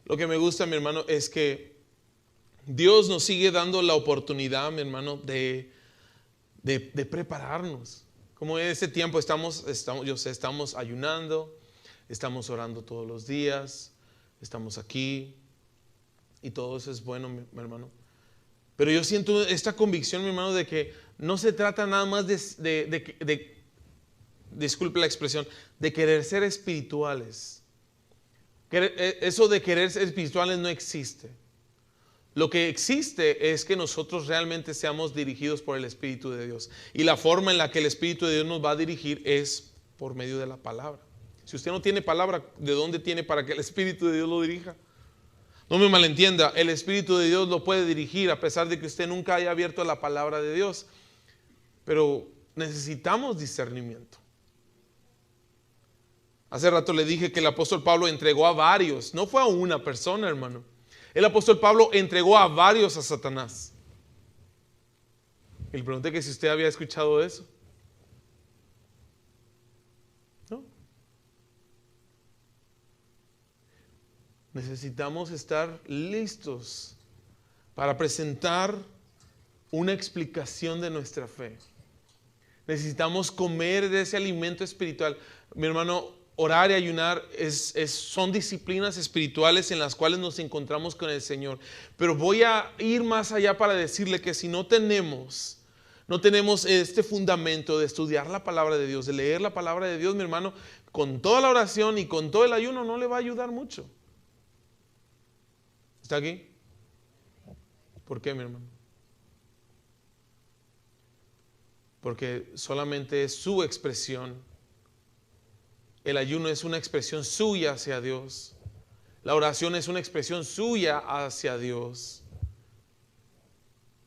Lo que me gusta, mi hermano, es que Dios nos sigue dando la oportunidad, mi hermano, de prepararnos. Como en ese tiempo estamos ayunando, estamos orando todos los días, estamos aquí y todo eso es bueno, mi hermano. Pero yo siento esta convicción, mi hermano, de que no se trata nada más disculpe la expresión, de querer ser espirituales. Eso de querer ser espirituales no existe. Lo que existe es que nosotros realmente seamos dirigidos por el Espíritu de Dios. Y la forma en la que el Espíritu de Dios nos va a dirigir es por medio de la palabra. Si usted no tiene palabra, ¿de dónde tiene para que el Espíritu de Dios lo dirija? No me malentienda, el Espíritu de Dios lo puede dirigir a pesar de que usted nunca haya abierto la palabra de Dios. Pero necesitamos discernimiento. Hace rato le dije que el apóstol Pablo entregó a varios, no fue a una persona, hermano. El apóstol Pablo entregó a varios a Satanás. Y le pregunté que si usted había escuchado eso. ¿No? Necesitamos estar listos para presentar una explicación de nuestra fe. Necesitamos comer de ese alimento espiritual. Mi hermano, orar y ayunar son disciplinas espirituales en las cuales nos encontramos con el Señor. Pero voy a ir más allá para decirle que si no tenemos este fundamento de estudiar la palabra de Dios, de leer la palabra de Dios, mi hermano, con toda la oración y con todo el ayuno no le va a ayudar mucho. ¿Está aquí? ¿Por qué, mi hermano? Porque solamente es su expresión. El ayuno es una expresión suya hacia Dios. La oración es una expresión suya hacia Dios.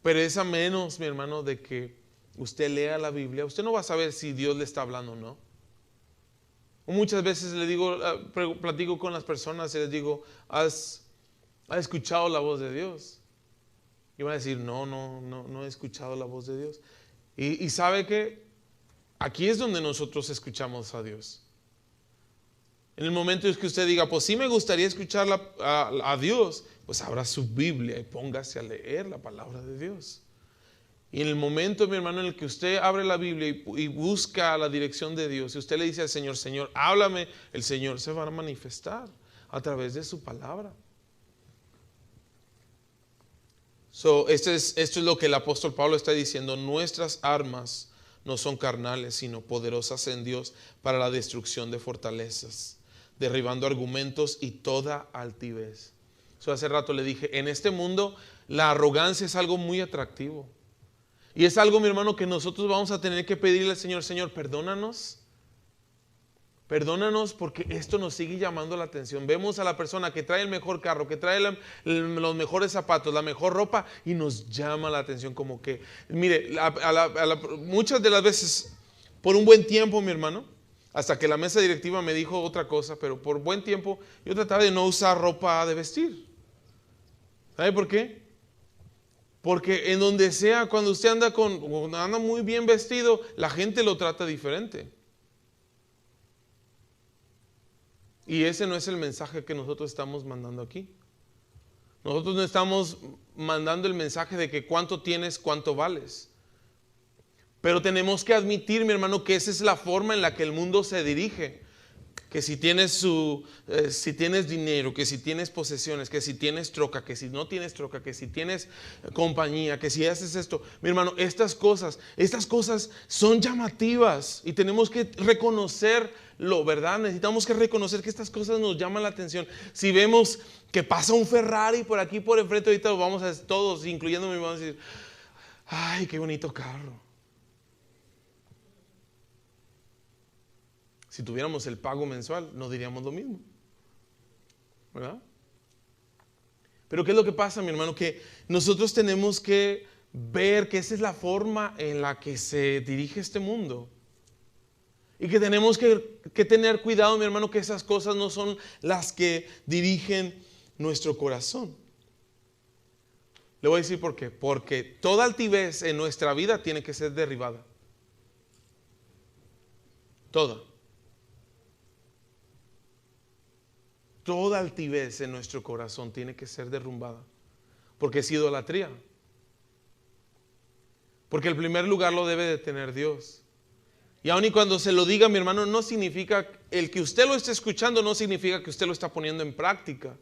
Pero es a menos, mi hermano, de que usted lea la Biblia. Usted no va a saber si Dios le está hablando o no. Muchas veces le digo, platico con las personas y les digo, ¿has escuchado la voz de Dios? Y van a decir, no he escuchado la voz de Dios. Y sabe que aquí es donde nosotros escuchamos a Dios. En el momento en que usted diga, pues sí me gustaría escuchar a Dios, pues abra su Biblia y póngase a leer la palabra de Dios. Y en el momento, mi hermano, en el que usted abre la Biblia y busca la dirección de Dios, y usted le dice al Señor, Señor, háblame, el Señor se va a manifestar a través de su palabra. Esto es lo que el apóstol Pablo está diciendo. Nuestras armas no son carnales, sino poderosas en Dios para la destrucción de fortalezas, derribando argumentos y toda altivez. Hace rato le dije, en este mundo la arrogancia es algo muy atractivo. Y es algo, mi hermano, que nosotros vamos a tener que pedirle al Señor, Señor, perdónanos. Perdónanos porque esto nos sigue llamando la atención. Vemos a la persona que trae el mejor carro, que trae los mejores zapatos, la mejor ropa y nos llama la atención como que, mire, muchas de las veces, por un buen tiempo, mi hermano, hasta que la mesa directiva me dijo otra cosa, pero por buen tiempo yo trataba de no usar ropa de vestir. ¿Sabe por qué? Porque en donde sea, cuando usted anda muy bien vestido, la gente lo trata diferente. Y ese no es el mensaje que nosotros estamos mandando aquí. Nosotros no estamos mandando el mensaje de que cuánto tienes, cuánto vales. Pero tenemos que admitir, mi hermano, que esa es la forma en la que el mundo se dirige. Que si tienes si tienes dinero, que si tienes posesiones, que si tienes troca, que si no tienes troca, que si tienes compañía, que si haces esto, mi hermano, estas cosas son llamativas y tenemos que reconocerlo, ¿verdad? Necesitamos que reconocer que estas cosas nos llaman la atención. Si vemos que pasa un Ferrari por aquí por enfrente, ahorita lo vamos a todos, incluyendo mi hermano, decir, ay, qué bonito carro. Si tuviéramos el pago mensual, no diríamos lo mismo, ¿verdad? Pero ¿qué es lo que pasa, mi hermano? Que nosotros tenemos que ver que esa es la forma en la que se dirige este mundo. Y que tenemos que tener cuidado, mi hermano, que esas cosas no son las que dirigen nuestro corazón. Le voy a decir por qué. Porque toda altivez en nuestra vida tiene que ser derribada. Toda. Toda altivez en nuestro corazón tiene que ser derrumbada. Porque es idolatría. Porque el primer lugar lo debe de tener Dios. Y aun y cuando se lo diga, mi hermano, no significa, el que usted lo esté escuchando no significa que usted lo está poniendo en práctica.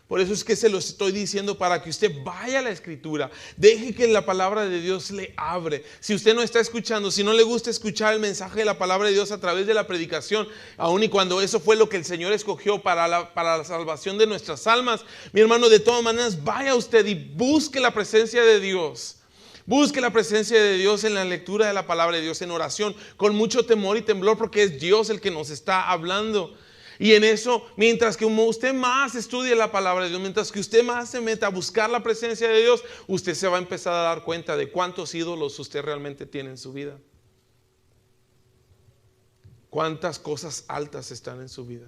Por eso es que se lo estoy diciendo, para que usted vaya a la Escritura, deje que la palabra de Dios le abre. Si usted no está escuchando, si no le gusta escuchar el mensaje de la palabra de Dios a través de la predicación, aun y cuando eso fue lo que el Señor escogió para la salvación de nuestras almas, mi hermano, de todas maneras, vaya usted y busque la presencia de Dios. Busque la presencia de Dios en la lectura de la palabra de Dios, en oración, con mucho temor y temblor, porque es Dios el que nos está hablando. Y en eso, mientras que usted más estudie la palabra de Dios, mientras que usted más se meta a buscar la presencia de Dios, usted se va a empezar a dar cuenta de cuántos ídolos usted realmente tiene en su vida. Cuántas cosas altas están en su vida.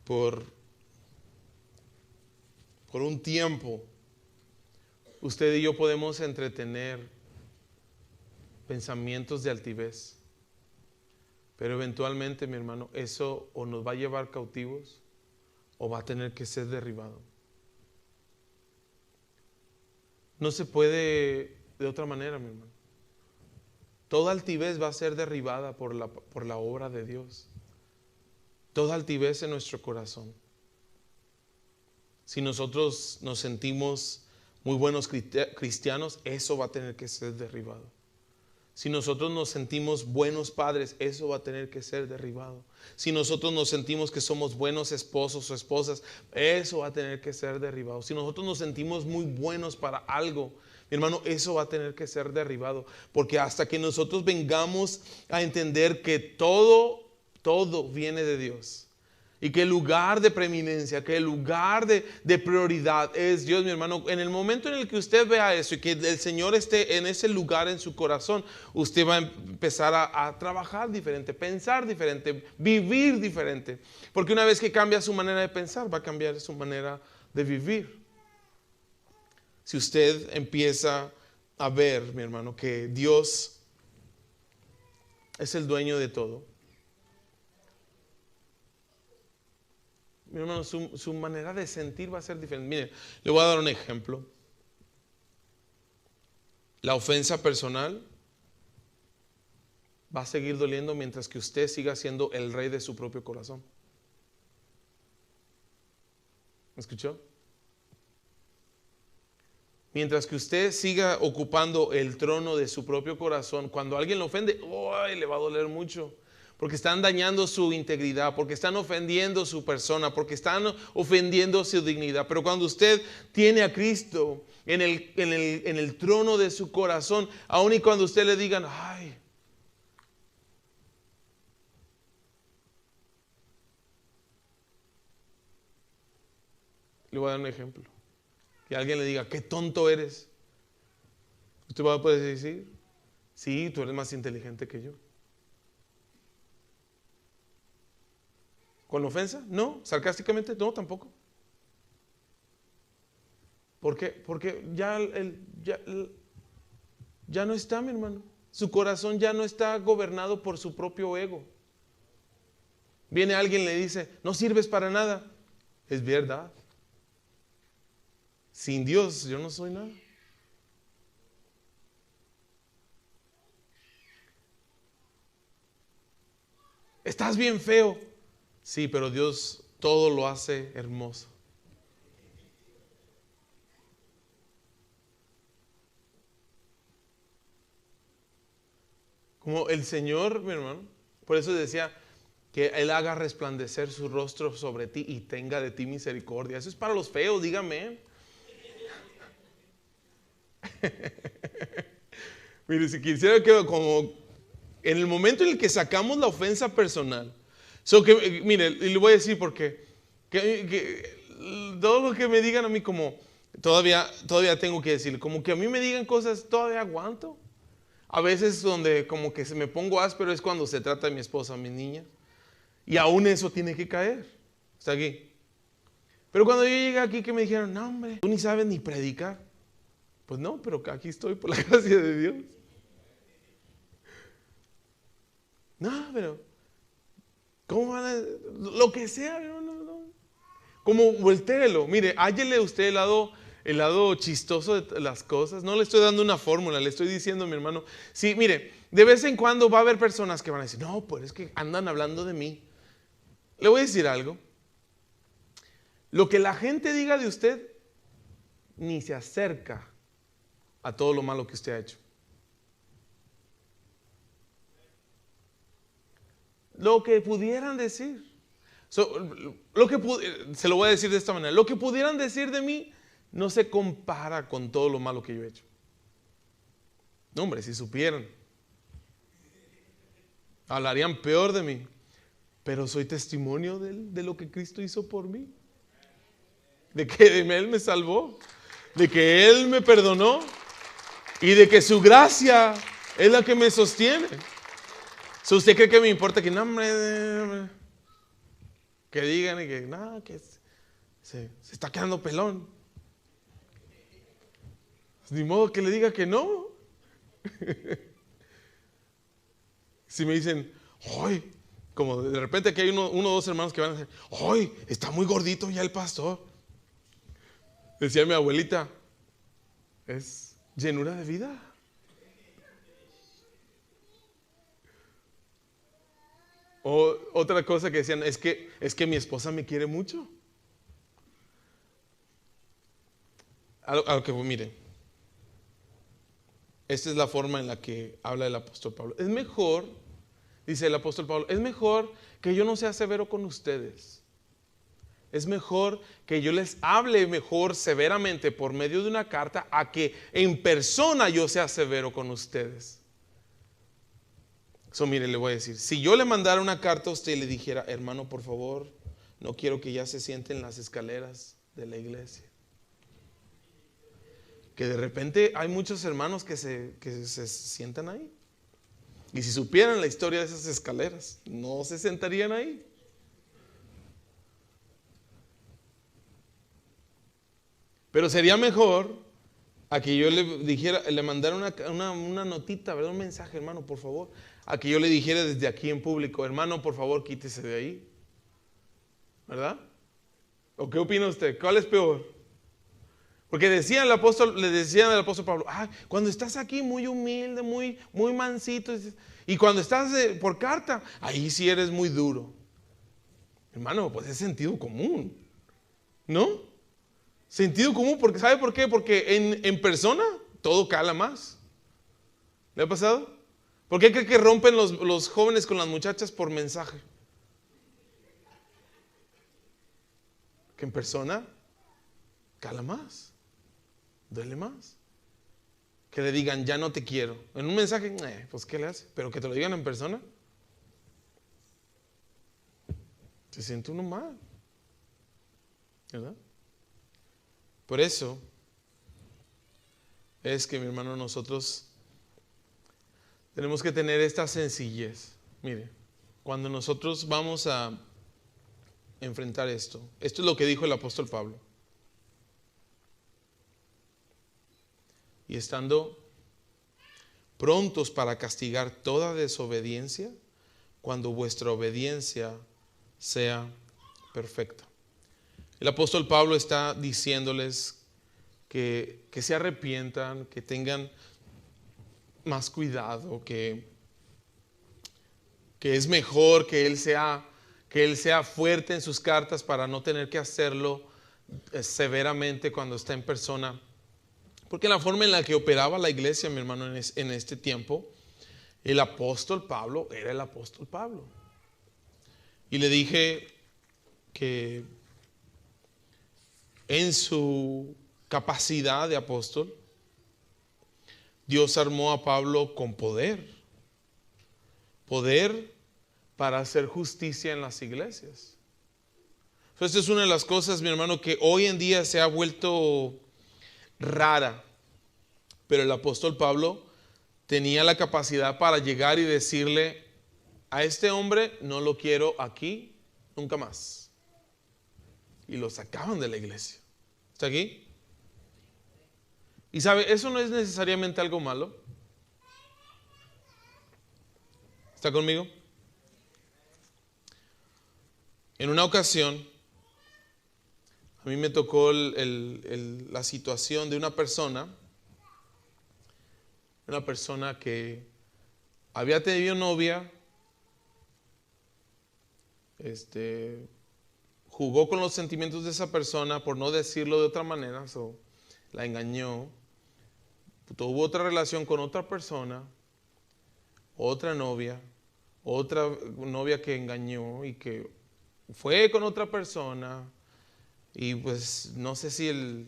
Por un tiempo, usted y yo podemos entretener pensamientos de altivez, pero eventualmente, mi hermano, eso o nos va a llevar cautivos o va a tener que ser derribado. No se puede de otra manera, mi hermano. Toda altivez va a ser derribada por la obra de Dios. Toda altivez en nuestro corazón. Si nosotros nos sentimos muy buenos cristianos, eso va a tener que ser derribado. Si nosotros nos sentimos buenos padres, eso va a tener que ser derribado. Si nosotros nos sentimos que somos buenos esposos o esposas, eso va a tener que ser derribado. Si nosotros nos sentimos muy buenos para algo, mi hermano, eso va a tener que ser derribado. Porque hasta que nosotros vengamos a entender que todo viene de Dios. Y que el lugar de preeminencia, que el lugar de prioridad es Dios, mi hermano. En el momento en el que usted vea eso y que el Señor esté en ese lugar en su corazón, usted va a empezar a trabajar diferente, pensar diferente, vivir diferente. Porque una vez que cambia su manera de pensar, va a cambiar su manera de vivir. Si usted empieza a ver, mi hermano, que Dios es el dueño de todo, mi hermano, su manera de sentir va a ser diferente. Mire, le voy a dar un ejemplo. La ofensa personal va a seguir doliendo mientras que usted siga siendo el rey de su propio corazón. ¿Me escuchó? Mientras que usted siga ocupando el trono de su propio corazón, cuando alguien lo ofende, le va a doler mucho. Porque están dañando su integridad, porque están ofendiendo su persona, porque están ofendiendo su dignidad. Pero cuando usted tiene a Cristo en el trono de su corazón, aun y cuando usted le digan, le voy a dar un ejemplo. Que alguien le diga, qué tonto eres. Usted va a poder decir, sí, tú eres más inteligente que yo. ¿Con ofensa? No. ¿Sarcásticamente? No, tampoco. ¿Por qué? Porque ya no está, mi hermano. Su corazón ya no está gobernado por su propio ego. Viene alguien y le dice, no sirves para nada. Es verdad. Sin Dios yo no soy nada. Estás bien feo. Sí, pero Dios todo lo hace hermoso. Como el Señor, mi hermano, por eso decía que Él haga resplandecer su rostro sobre ti y tenga de ti misericordia. Eso es para los feos, dígame. Mire, si quisiera que como en el momento en el que sacamos la ofensa personal, mire, y le voy a decir porque todo lo que me digan a mí como todavía tengo que decir, como que a mí me digan cosas, todavía aguanto. A veces donde como que se me pongo áspero es cuando se trata de mi esposa, mis niñas. Y aún eso tiene que caer. Está aquí. Pero cuando yo llegué aquí que me dijeron, no hombre, tú ni sabes ni predicar. Pues no, pero aquí estoy por la gracia de Dios. No, pero ¿cómo van a...? Lo que sea, no. Como voltéelo. Mire, hállele usted el lado chistoso de las cosas. No le estoy dando una fórmula, le estoy diciendo, mi hermano. Sí, mire, de vez en cuando va a haber personas que van a decir, no, pues es que andan hablando de mí. Le voy a decir algo. Lo que la gente diga de usted ni se acerca a todo lo malo que usted ha hecho. Lo que pudieran decir. Se lo voy a decir de esta manera. Lo que pudieran decir de mí no se compara con todo lo malo que yo he hecho. No, hombre, si supieran, hablarían peor de mí. Pero soy testimonio de lo que Cristo hizo por mí. De que Él me salvó. De que Él me perdonó. Y de que su gracia es la que me sostiene. ¿Usted cree que me importa que no, hombre, que digan y que no, que se está quedando pelón? Ni modo que le diga que no. Si me dicen, ¡ay! Como de repente que hay uno o dos hermanos que van a decir, ¡ay! Está muy gordito ya el pastor. Decía mi abuelita, es llenura de vida. O otra cosa que decían, es que mi esposa me quiere mucho. A lo que mire, esta es la forma en la que habla el apóstol Pablo. Es mejor, dice el apóstol Pablo, es mejor que yo no sea severo con ustedes. Es mejor que yo les hable mejor severamente por medio de una carta a que en persona yo sea severo con ustedes. Mire, le voy a decir, si yo le mandara una carta a usted y le dijera, hermano, por favor, no quiero que ya se siente en las escaleras de la iglesia. Que de repente hay muchos hermanos que se sientan ahí. Y si supieran la historia de esas escaleras, no se sentarían ahí. Pero sería mejor a que yo le mandara una notita, ¿verdad? Un mensaje, hermano, por favor. A que yo le dijera desde aquí en público, hermano, por favor, quítese de ahí. ¿Verdad? ¿O qué opina usted? ¿Cuál es peor? Porque le decían al apóstol Pablo, cuando estás aquí muy humilde, muy mansito, y cuando estás por carta, ahí sí eres muy duro. Hermano, pues es sentido común, ¿no? Sentido común, porque ¿sabe por qué? Porque en persona todo cala más. ¿Le ha pasado? ¿Por qué cree que rompen los jóvenes con las muchachas por mensaje? Que en persona cala más, duele más. Que le digan, ya no te quiero. En un mensaje, pues ¿qué le hace? Pero que te lo digan en persona, se siente uno mal, ¿verdad? Por eso es que, mi hermano, nosotros tenemos que tener esta sencillez. Mire, cuando nosotros vamos a enfrentar esto es lo que dijo el apóstol Pablo. y estando prontos para castigar toda desobediencia cuando vuestra obediencia sea perfecta. El apóstol Pablo está diciéndoles que se arrepientan, que tengan más cuidado, que es mejor que él sea fuerte en sus cartas para no tener que hacerlo severamente cuando está en persona. Porque la forma en la que operaba la iglesia, mi hermano, en este tiempo, el apóstol Pablo era el apóstol Pablo. Y le dije que en su capacidad de apóstol, Dios armó a Pablo con poder para hacer justicia en las iglesias. Esta es una de las cosas, mi hermano, que hoy en día se ha vuelto rara, pero el apóstol Pablo tenía la capacidad para llegar y decirle: a este hombre no lo quiero aquí nunca más. Y lo sacaban de la iglesia. ¿Está aquí? Y sabe, eso no es necesariamente algo malo. ¿Está conmigo? En una ocasión, a mí me tocó la situación de una persona que había tenido novia, jugó con los sentimientos de esa persona, por no decirlo de otra manera, la engañó, tuvo otra relación con otra persona, otra novia que engañó y que fue con otra persona, y pues no sé si el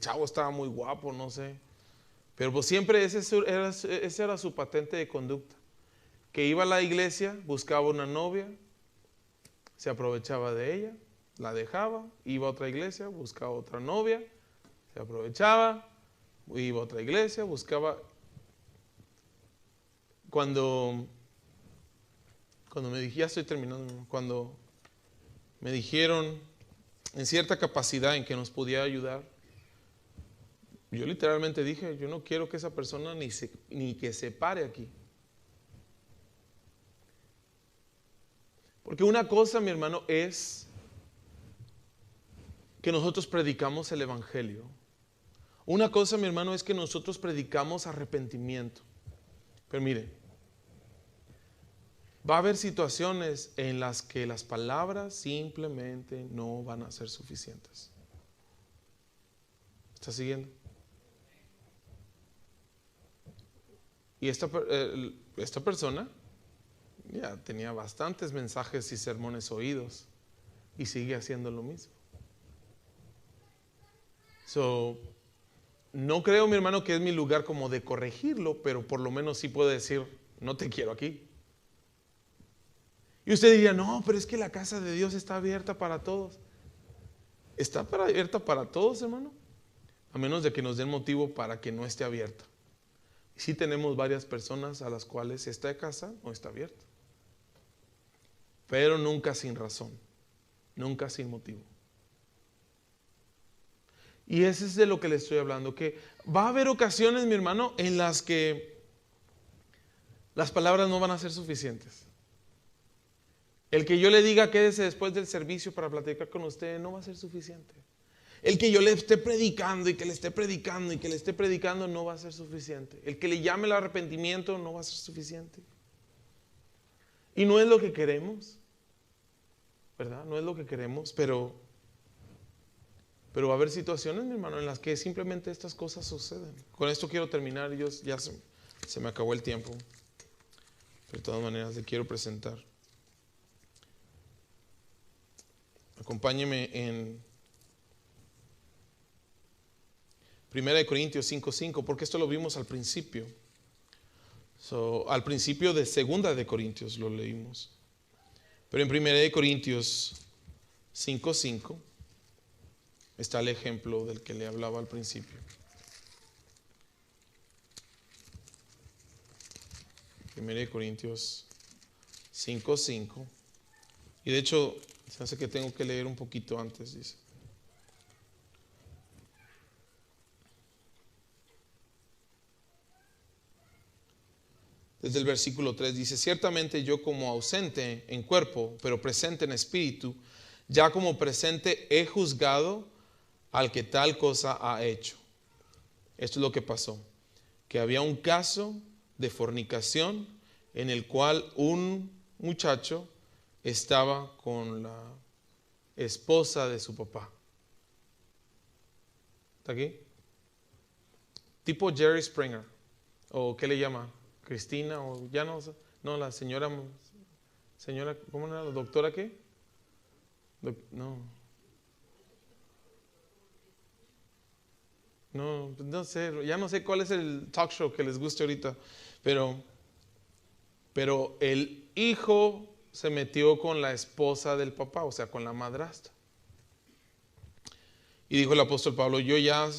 chavo estaba muy guapo, no sé, pero pues siempre ese era su patente de conducta, que iba a la iglesia, buscaba una novia, se aprovechaba de ella, la dejaba, iba a otra iglesia, buscaba otra novia, se aprovechaba, iba a otra iglesia, buscaba. Cuando me dije, ya estoy terminando, cuando me dijeron en cierta capacidad en que nos podía ayudar, yo literalmente dije: yo no quiero que esa persona ni que se pare aquí. Porque una cosa, mi hermano, es que nosotros predicamos el evangelio. Una cosa, mi hermano, es que nosotros predicamos arrepentimiento. Pero mire, va a haber situaciones en las que las palabras simplemente no van a ser suficientes. ¿Está siguiendo? Y esta persona ya tenía bastantes mensajes y sermones oídos y sigue haciendo lo mismo. No creo, mi hermano, que es mi lugar como de corregirlo, pero por lo menos sí puedo decir: no te quiero aquí. Y usted diría: no, pero es que la casa de Dios está abierta para todos. ¿Está abierta para todos, hermano? A menos de que nos den motivo para que no esté abierta. Y sí tenemos varias personas a las cuales esta casa no está abierta, pero nunca sin razón, nunca sin motivo. Y ese es de lo que le estoy hablando, que va a haber ocasiones, mi hermano, en las que las palabras no van a ser suficientes. El que yo le diga: quédese después del servicio para platicar con usted, no va a ser suficiente. El que yo le esté predicando y que le esté predicando y que le esté predicando, no va a ser suficiente. El que le llame al arrepentimiento no va a ser suficiente. Y no es lo que queremos, ¿verdad? No es lo que queremos, pero va a haber situaciones, mi hermano, en las que simplemente estas cosas suceden. Con esto quiero terminar. Ya se me acabó el tiempo, pero de todas maneras le quiero presentar. Acompáñeme en 1 Corintios 5:5, porque esto lo vimos al principio. Al principio de 2 de Corintios lo leímos. Pero en 1 Corintios 5:5 está el ejemplo del que le hablaba al principio. 1 Corintios 5:5. Y de hecho, se hace que tengo que leer un poquito antes, dice. desde el versículo 3, dice: ciertamente yo como ausente en cuerpo, pero presente en espíritu, ya como presente he juzgado al que tal cosa ha hecho. Esto es lo que pasó, que había un caso de fornicación en el cual un muchacho estaba con la esposa de su papá. ¿Está aquí? Tipo Jerry Springer, o ¿qué le llama? Cristina, o ya no, la señora, ¿cómo era? ¿La doctora qué? No sé, ya no sé cuál es el talk show que les guste ahorita, pero el hijo se metió con la esposa del papá, o sea, con la madrastra. Y dijo el apóstol Pablo: yo ya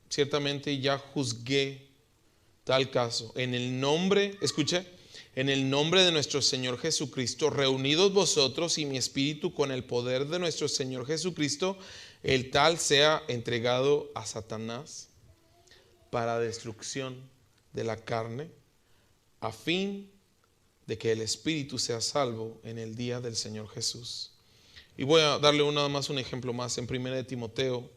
ciertamente ya juzgué tal caso. En el nombre, escuche, en el nombre de nuestro Señor Jesucristo, reunidos vosotros y mi espíritu con el poder de nuestro Señor Jesucristo, el tal sea entregado a Satanás para destrucción de la carne, a fin de que el espíritu sea salvo en el día del Señor Jesús. Y voy a darle nada más un ejemplo más en 1 de Timoteo,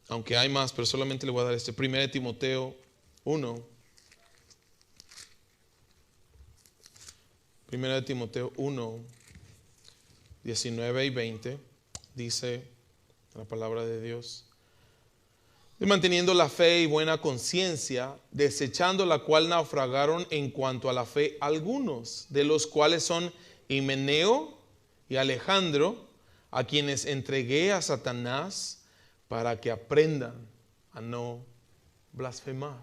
aunque hay más, pero solamente le voy a dar este. 1 de Timoteo 1. 1 de Timoteo 1, 19 y 20, dice la palabra de Dios: y manteniendo la fe y buena conciencia, desechando la cual naufragaron en cuanto a la fe algunos, de los cuales son Himeneo y Alejandro, a quienes entregué a Satanás para que aprendan a no blasfemar.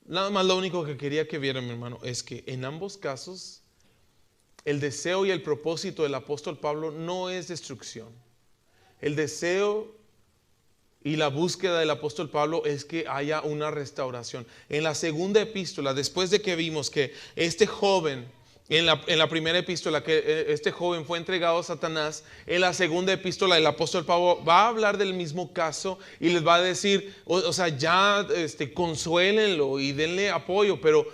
Nada más lo único que quería que vieran, mi hermano, es que en ambos casos el deseo y el propósito del apóstol Pablo no es destrucción. El deseo y la búsqueda del apóstol Pablo es que haya una restauración. En la segunda epístola, después de que vimos que este joven, en la primera epístola, que este joven fue entregado a Satanás, en la segunda epístola el apóstol Pablo va a hablar del mismo caso y les va a decir, o sea, ya consuélenlo y denle apoyo, pero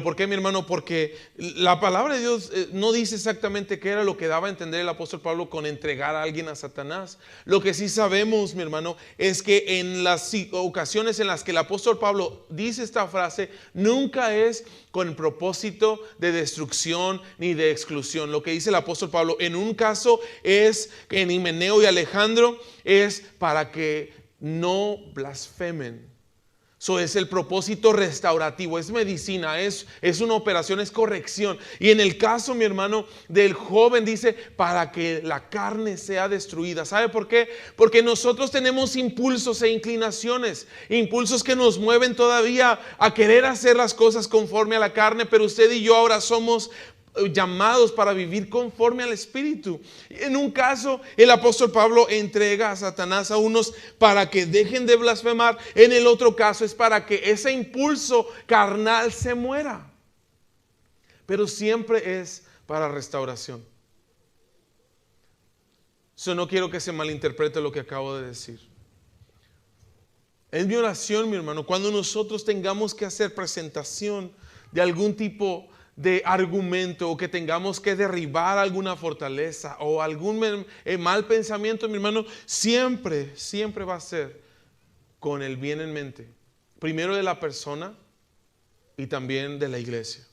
¿por qué, mi hermano? Porque la palabra de Dios no dice exactamente qué era lo que daba a entender el apóstol Pablo con entregar a alguien a Satanás. Lo que sí sabemos, mi hermano, es que en las ocasiones en las que el apóstol Pablo dice esta frase, nunca es con propósito de destrucción ni de exclusión. Lo que dice el apóstol Pablo en un caso es, en Himeneo y Alejandro, es para que no blasfemen. Eso es el propósito restaurativo, es medicina, es una operación, es corrección. Y en el caso, mi hermano, del joven dice, para que la carne sea destruida. ¿Sabe por qué? Porque nosotros tenemos impulsos e inclinaciones, impulsos que nos mueven todavía a querer hacer las cosas conforme a la carne, pero usted y yo ahora somos llamados para vivir conforme al Espíritu. En un caso, el apóstol Pablo entrega a Satanás a unos para que dejen de blasfemar. En el otro caso es para que ese impulso carnal se muera. Pero siempre es para restauración. No quiero que se malinterprete lo que acabo de decir. Es mi oración, mi hermano, cuando nosotros tengamos que hacer presentación de algún tipo de argumento, o que tengamos que derribar alguna fortaleza o algún mal pensamiento, mi hermano, siempre va a ser con el bien en mente, primero de la persona y también de la iglesia.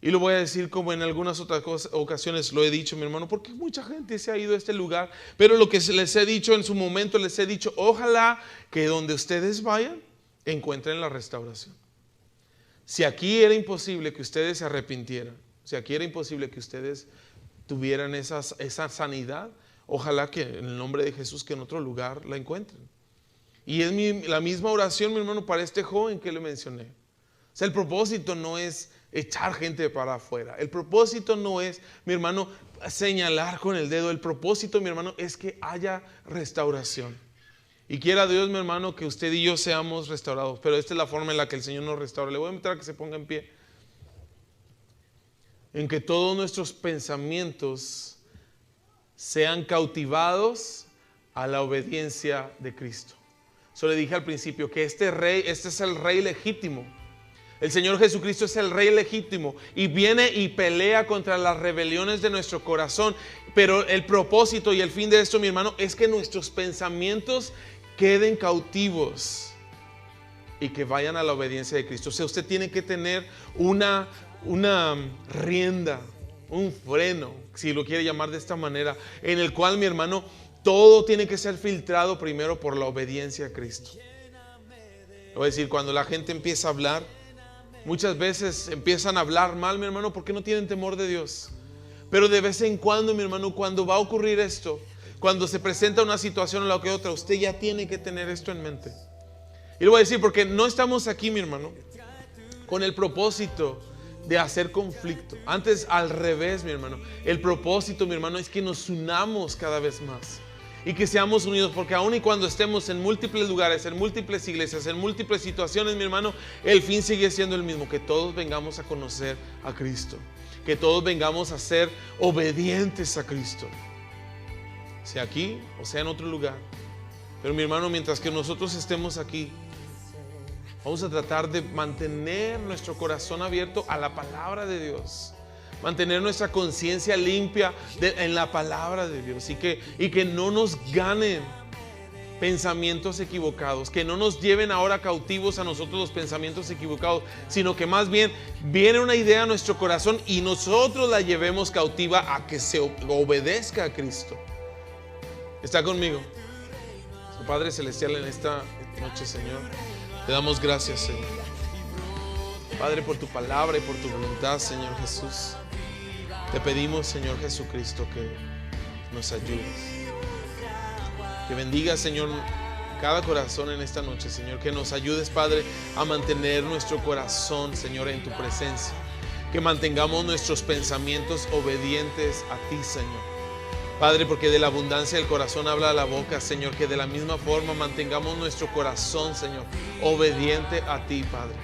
Y lo voy a decir como en algunas otras ocasiones lo he dicho, mi hermano, porque mucha gente se ha ido a este lugar, pero lo que les he dicho en su momento, les he dicho, ojalá que donde ustedes vayan encuentren la restauración. Si aquí era imposible que ustedes se arrepintieran, si aquí era imposible que ustedes tuvieran esa sanidad, ojalá que en el nombre de Jesús que en otro lugar la encuentren. Y es la misma oración, mi hermano, para este joven que le mencioné. O sea, el propósito no es echar gente para afuera. El propósito no es, mi hermano, señalar con el dedo. El propósito, mi hermano, es que haya restauración. Y quiera Dios, mi hermano, que usted y yo seamos restaurados. Pero esta es la forma en la que el Señor nos restaura. Le voy a invitar a que se ponga en pie. En que todos nuestros pensamientos sean cautivados a la obediencia de Cristo. Eso le dije al principio, que este es el rey legítimo. El Señor Jesucristo es el rey legítimo y viene y pelea contra las rebeliones de nuestro corazón. Pero el propósito y el fin de esto, mi hermano, es que nuestros pensamientos queden cautivos y que vayan a la obediencia de Cristo. O sea, usted tiene que tener una rienda, un freno, si lo quiere llamar de esta manera, en el cual, mi hermano, todo tiene que ser filtrado primero por la obediencia a Cristo. Voy a decir, cuando la gente empieza a hablar, muchas veces empiezan a hablar mal, mi hermano, porque no tienen temor de Dios. Pero de vez en cuando, mi hermano, cuando va a ocurrir esto, cuando se presenta una situación o la que otra, usted ya tiene que tener esto en mente. Y lo voy a decir porque no estamos aquí, mi hermano, con el propósito de hacer conflicto. Antes, al revés, mi hermano. El propósito, mi hermano, es que nos unamos cada vez más. Y que seamos unidos, porque aun y cuando estemos en múltiples lugares, en múltiples iglesias, en múltiples situaciones, mi hermano, el fin sigue siendo el mismo, que todos vengamos a conocer a Cristo, que todos vengamos a ser obedientes a Cristo, sea aquí o sea en otro lugar. Pero mi hermano, mientras que nosotros estemos aquí, vamos a tratar de mantener nuestro corazón abierto a la palabra de Dios, mantener nuestra conciencia limpia en la palabra de Dios, y que no nos ganen pensamientos equivocados, que no nos lleven ahora cautivos a nosotros los pensamientos equivocados, sino que más bien viene una idea a nuestro corazón y nosotros la llevemos cautiva a que se obedezca a Cristo. ¿Está conmigo? Padre Celestial, en esta noche, Señor, te damos gracias, Señor. Padre, por tu palabra y por tu voluntad, Señor Jesús. Te pedimos, Señor Jesucristo, que nos ayudes. Que bendigas, Señor, cada corazón en esta noche, Señor. Que nos ayudes, Padre, a mantener nuestro corazón, Señor, en tu presencia. Que mantengamos nuestros pensamientos obedientes a ti, Señor. Padre, porque de la abundancia del corazón habla la boca, Señor. Que de la misma forma mantengamos nuestro corazón, Señor, obediente a ti, Padre.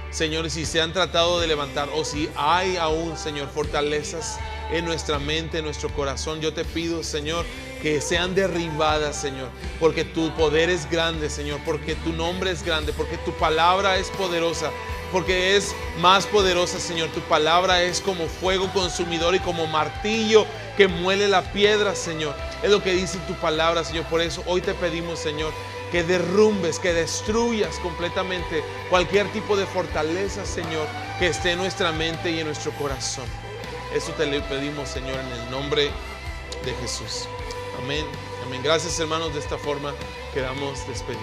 Señor, si se han tratado de levantar o si hay aún, Señor, fortalezas en nuestra mente, en nuestro corazón, yo te pido, Señor, que sean derribadas, Señor, porque tu poder es grande, Señor, porque tu nombre es grande, porque tu palabra es poderosa, porque es más poderosa, Señor. Tu palabra es como fuego consumidor y como martillo que muele la piedra, Señor. Es lo que dice tu palabra, Señor. Por eso hoy te pedimos, Señor, que derrumbes, que destruyas completamente cualquier tipo de fortaleza, Señor, que esté en nuestra mente y en nuestro corazón. Eso te lo pedimos, Señor, en el nombre de Jesús. Amén. Amén. Gracias, hermanos. De esta forma quedamos despedidos.